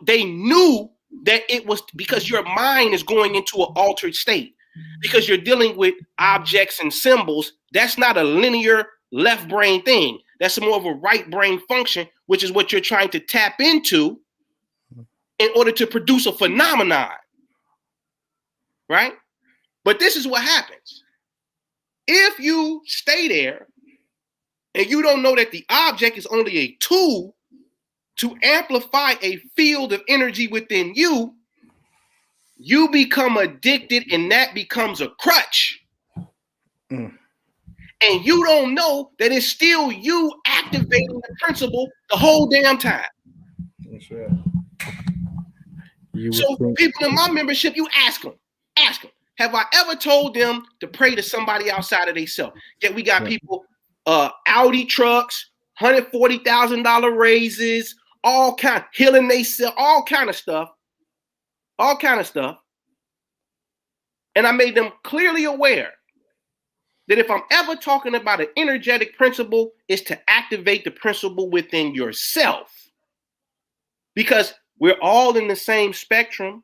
they knew that it was because your mind is going into an altered state. Because you're dealing with objects and symbols, that's not a linear left brain thing. That's more of a right brain function, which is what you're trying to tap into in order to produce a phenomenon. Right? But this is what happens. If you stay there and you don't know that the object is only a tool to amplify a field of energy within you, you become addicted and that becomes a crutch. And you don't know that it's still you activating the principle the whole damn time. That's right. So people in my membership, you ask them, have I ever told them to pray to somebody outside of themselves? Yet we got people, Audi trucks, $140,000 raises, all kind, healing themselves, all kind of stuff. And I made them clearly aware that if I'm ever talking about an energetic principle, it's to activate the principle within yourself. Because we're all in the same spectrum.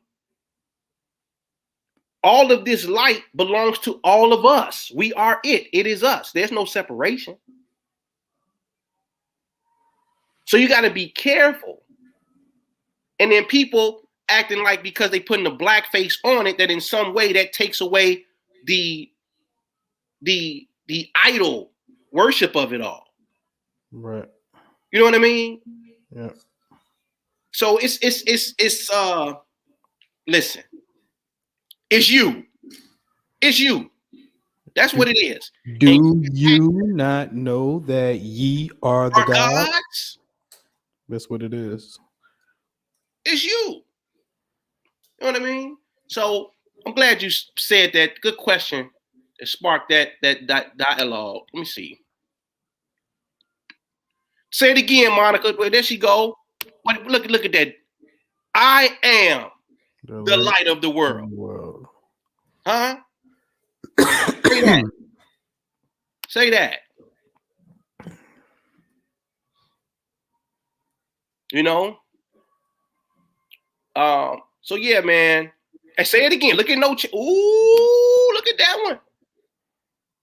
All of this light belongs to all of us. We are it. It is us. There's no separation. So you got to be careful. And then people acting like because they putting the blackface on it, that in some way that takes away the idol worship of it all. Right. You know what I mean? Yeah. So it's listen. It's you. It's you. That's what it is. Do you not know that ye are the gods? That's what it is. It's you. You know what I mean? So I'm glad you said that. Good question. It sparked that dialogue. Let me see. Say it again, Monica. Where there she go. Look at that. I am the light of the world. Huh? Say that. Say that. You know? So yeah, man. I say it again. Look at ooh, look at that one.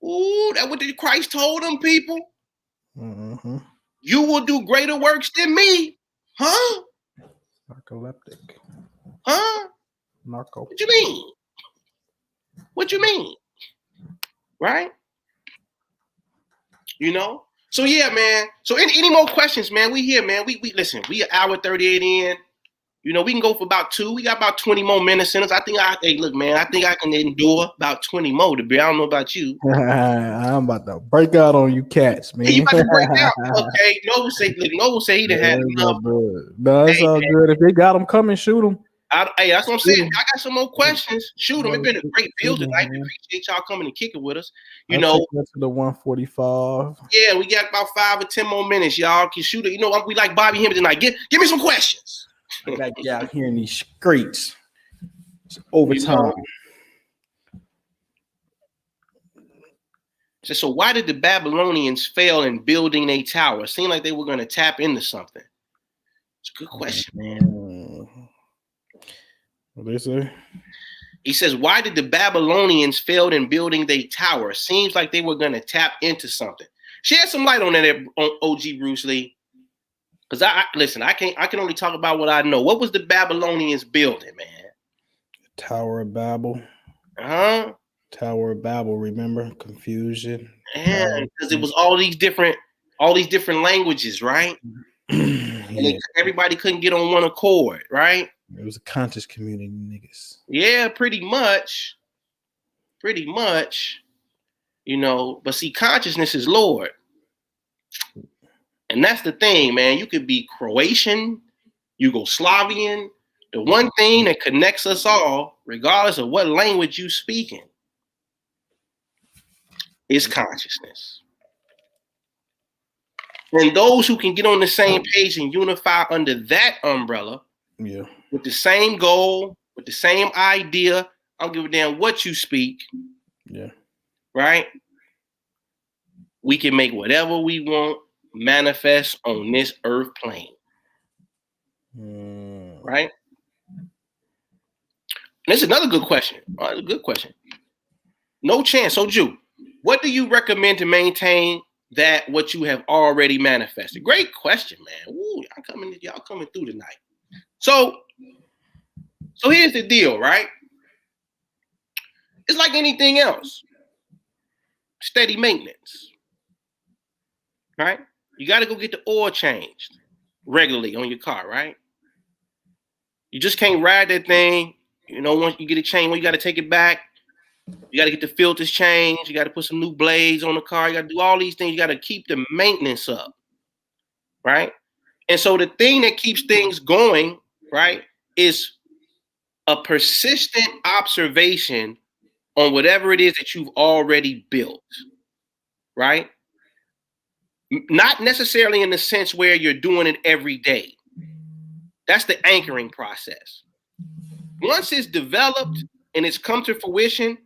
Ooh, that what Christ told them people. Mm-hmm. You will do greater works than me. Huh? Narcoleptic. Huh? Narco. What you mean? What you mean? Right? You know? So yeah, man. So any more questions, man? We here, man. We listen, we an hour 38 in. You know, we can go for about 2. We got about 20 more minutes in us. Hey, look, man, I think I can endure about 20 more to be. I don't know about you. I'm about to break out on you cats, man. You about to break out. Okay. Noble say he done had enough. No, it's all good. If they got them, come and shoot them. Hey, that's what I'm saying. I got some more questions. Shoot them. It's been a great build tonight. We appreciate y'all coming and kicking with us. You know, to the 145. Yeah, we got about 5 or 10 more minutes. Y'all can shoot it. You know, we like Bobby Hemmings tonight. Give me some questions. I got you out here in these streets. It's overtime. So why did the Babylonians fail in building a tower? It seemed like they were going to tap into something. It's a good question, man. What they say? He says, why did the Babylonians fail in building their tower? Seems like they were going to tap into something. Shed some light on that, on OG Bruce Lee. Because listen, I can only talk about what I know. What was the Babylonians building, man? Tower of Babel. Huh? Tower of Babel, remember? Confusion. Yeah, because it was all these different languages, right? Yeah. And everybody couldn't get on one accord, right? It was a conscious community, niggas. Yeah, pretty much. You know, but see, consciousness is Lord. And that's the thing, man. You could be Croatian, Yugoslavian. The one thing that connects us all, regardless of what language you speaking, is consciousness. And those who can get on the same page and unify under that umbrella, with the same goal, with the same idea, I don't give a damn what you speak. Yeah. Right? We can make whatever we want manifest on this earth plane. Right? And this is another good question. A good question. No chance. So, Ju, what do you recommend to maintain that what you have already manifested? Great question, man. Ooh, y'all coming through tonight. So here's the deal, right? It's like anything else. Steady maintenance. Right? You got to go get the oil changed regularly on your car, right? You just can't ride that thing. You know, once you get it changed, you got to take it back. You got to get the filters changed. You got to put some new blades on the car. You got to do all these things. You got to keep the maintenance up, right? And so the thing that keeps things going, right, is a persistent observation on whatever it is that you've already built, right? Not necessarily in the sense where you're doing it every day. That's the anchoring process. Once it's developed and it's come to fruition,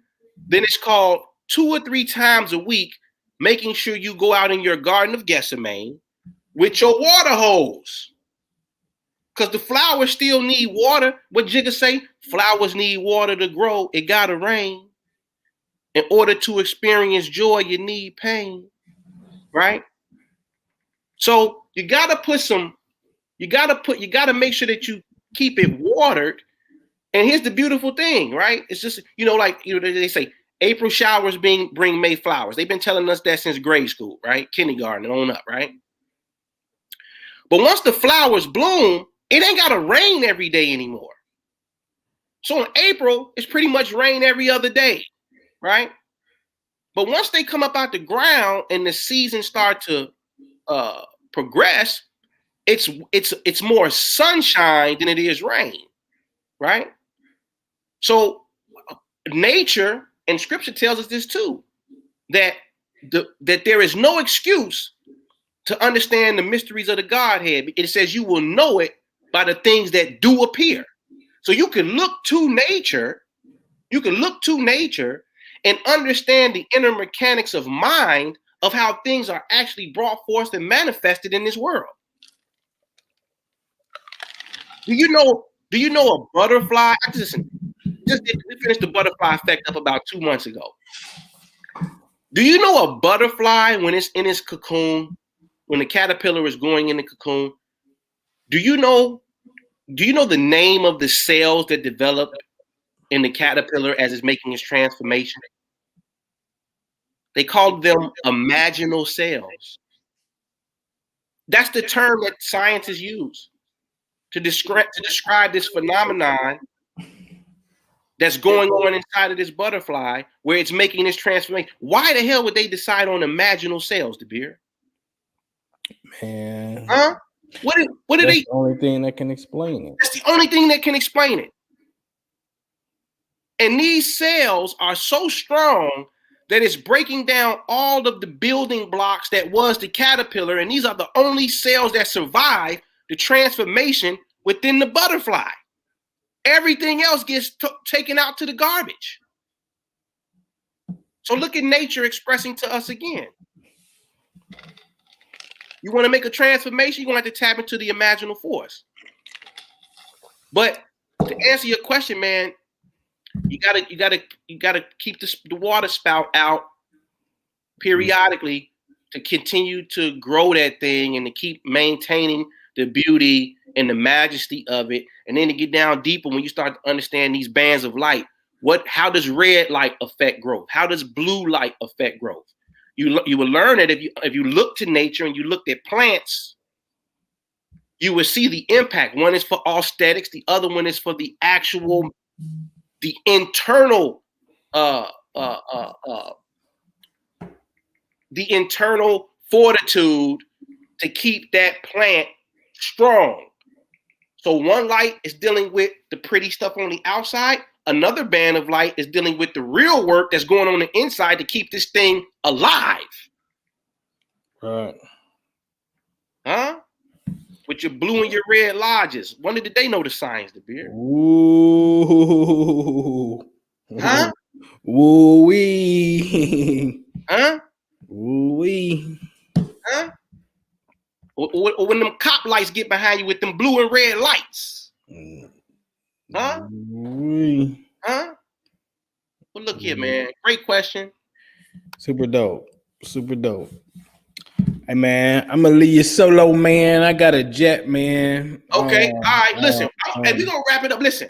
then it's called 2 or 3 times a week, making sure you go out in your garden of Gethsemane with your water hose. Because the flowers still need water. What Jigga say? Flowers need water to grow. It gotta rain. In order to experience joy, you need pain. Right? So you gotta make sure that you keep it watered. And here's the beautiful thing, right? It's just, they say April showers bring May flowers. They've been telling us that since grade school, right? Kindergarten and on up, right? But once the flowers bloom, it ain't gotta rain every day anymore. So in April, it's pretty much rain every other day, right? But once they come up out the ground and the seasons start to progress, it's more sunshine than it is rain, right? So nature and scripture tells us this too, that there is no excuse to understand the mysteries of the Godhead. It says you will know it by the things that do appear. So you can look to nature, and understand the inner mechanics of mind of how things are actually brought forth and manifested in this world. Do you know a butterfly? Listen, we finished the butterfly effect up about 2 months ago. Do you know a butterfly when it's in its cocoon, when the caterpillar is going in the cocoon? Do you know the name of the cells that develop in the caterpillar as it's making its transformation? They call them imaginal cells. That's the term that scientists use to describe this phenomenon that's going on inside of this butterfly where it's making this transformation. Why the hell would they decide on imaginal cells, DeBeer? Man. Huh? What did That's they? the only thing that can explain it. That's the only thing that can explain it. And these cells are so strong that it's breaking down all of the building blocks that was the caterpillar. And these are the only cells that survive the transformation within the butterfly. Everything else gets taken out to the garbage. So look at nature expressing to us again. You want to make a transformation, you're going to have to tap into the imaginal force. But to answer your question, man, you gotta keep the water spout out periodically to continue to grow that thing and to keep maintaining the beauty and the majesty of it. And then to get down deeper, when you start to understand these bands of light, how does red light affect growth? How does blue light affect growth? You will learn that if you look to nature and you looked at plants, you will see the impact. One is for aesthetics, the other one is for the actual, the internal, the internal fortitude to keep that plant strong. So one light is dealing with the pretty stuff on the outside. Another band of light is dealing with the real work that's going on the inside to keep this thing alive. Right. Huh? With your blue and your red lodges. When did they know the signs, the beard? Ooh. Huh? Woo-wee. Huh? Woo-wee. Huh? Or when them cop lights get behind you with them blue and red lights. Huh? Woo-wee. Huh? Well, look here, man. Great question. Super dope. Super dope. Hey, man, I'm going to leave you solo, man. I got a jet, man. Okay. All right. Listen. Hey, we're going to wrap it up. Listen.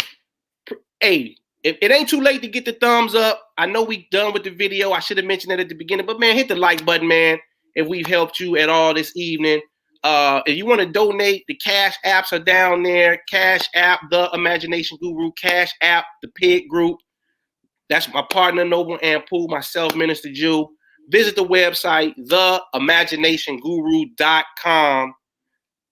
Hey, if it ain't too late to get the thumbs up, I know we done with the video. I should have mentioned that at the beginning. But, man, hit the like button, man, if we've helped you at all this evening. If you want to donate, the cash apps are down there. Cash app, The Imagination Guru. Cash app, The Pig Group. That's my partner, Noble Anpu, myself, Minister Ju. Visit the website, theimaginationguru.com.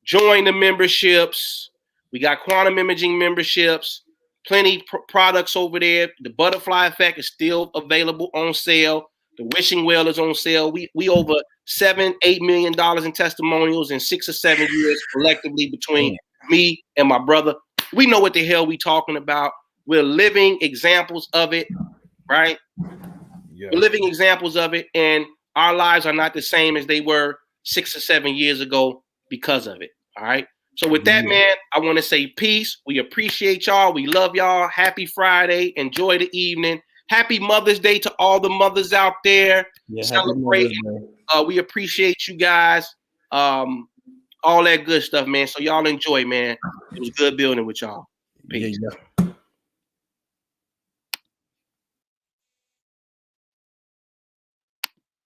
Join the memberships. We got quantum imaging memberships. Plenty products over there. The Butterfly Effect is still available on sale. The Wishing Well is on sale. We over $7-8 million in testimonials in 6 or 7 years collectively between me and my brother. We know what the hell we talking about. We're living examples of it, right? Yeah. We're living examples of it, and our lives are not the same as they were 6 or 7 years ago because of it. All right. So with that, man, I want to say peace. We appreciate y'all. We love y'all. Happy Friday. Enjoy the evening. Happy Mother's Day to all the mothers out there celebrating. We appreciate you guys. All that good stuff, man. So y'all enjoy, man. It was good building with y'all. Peace. Yeah.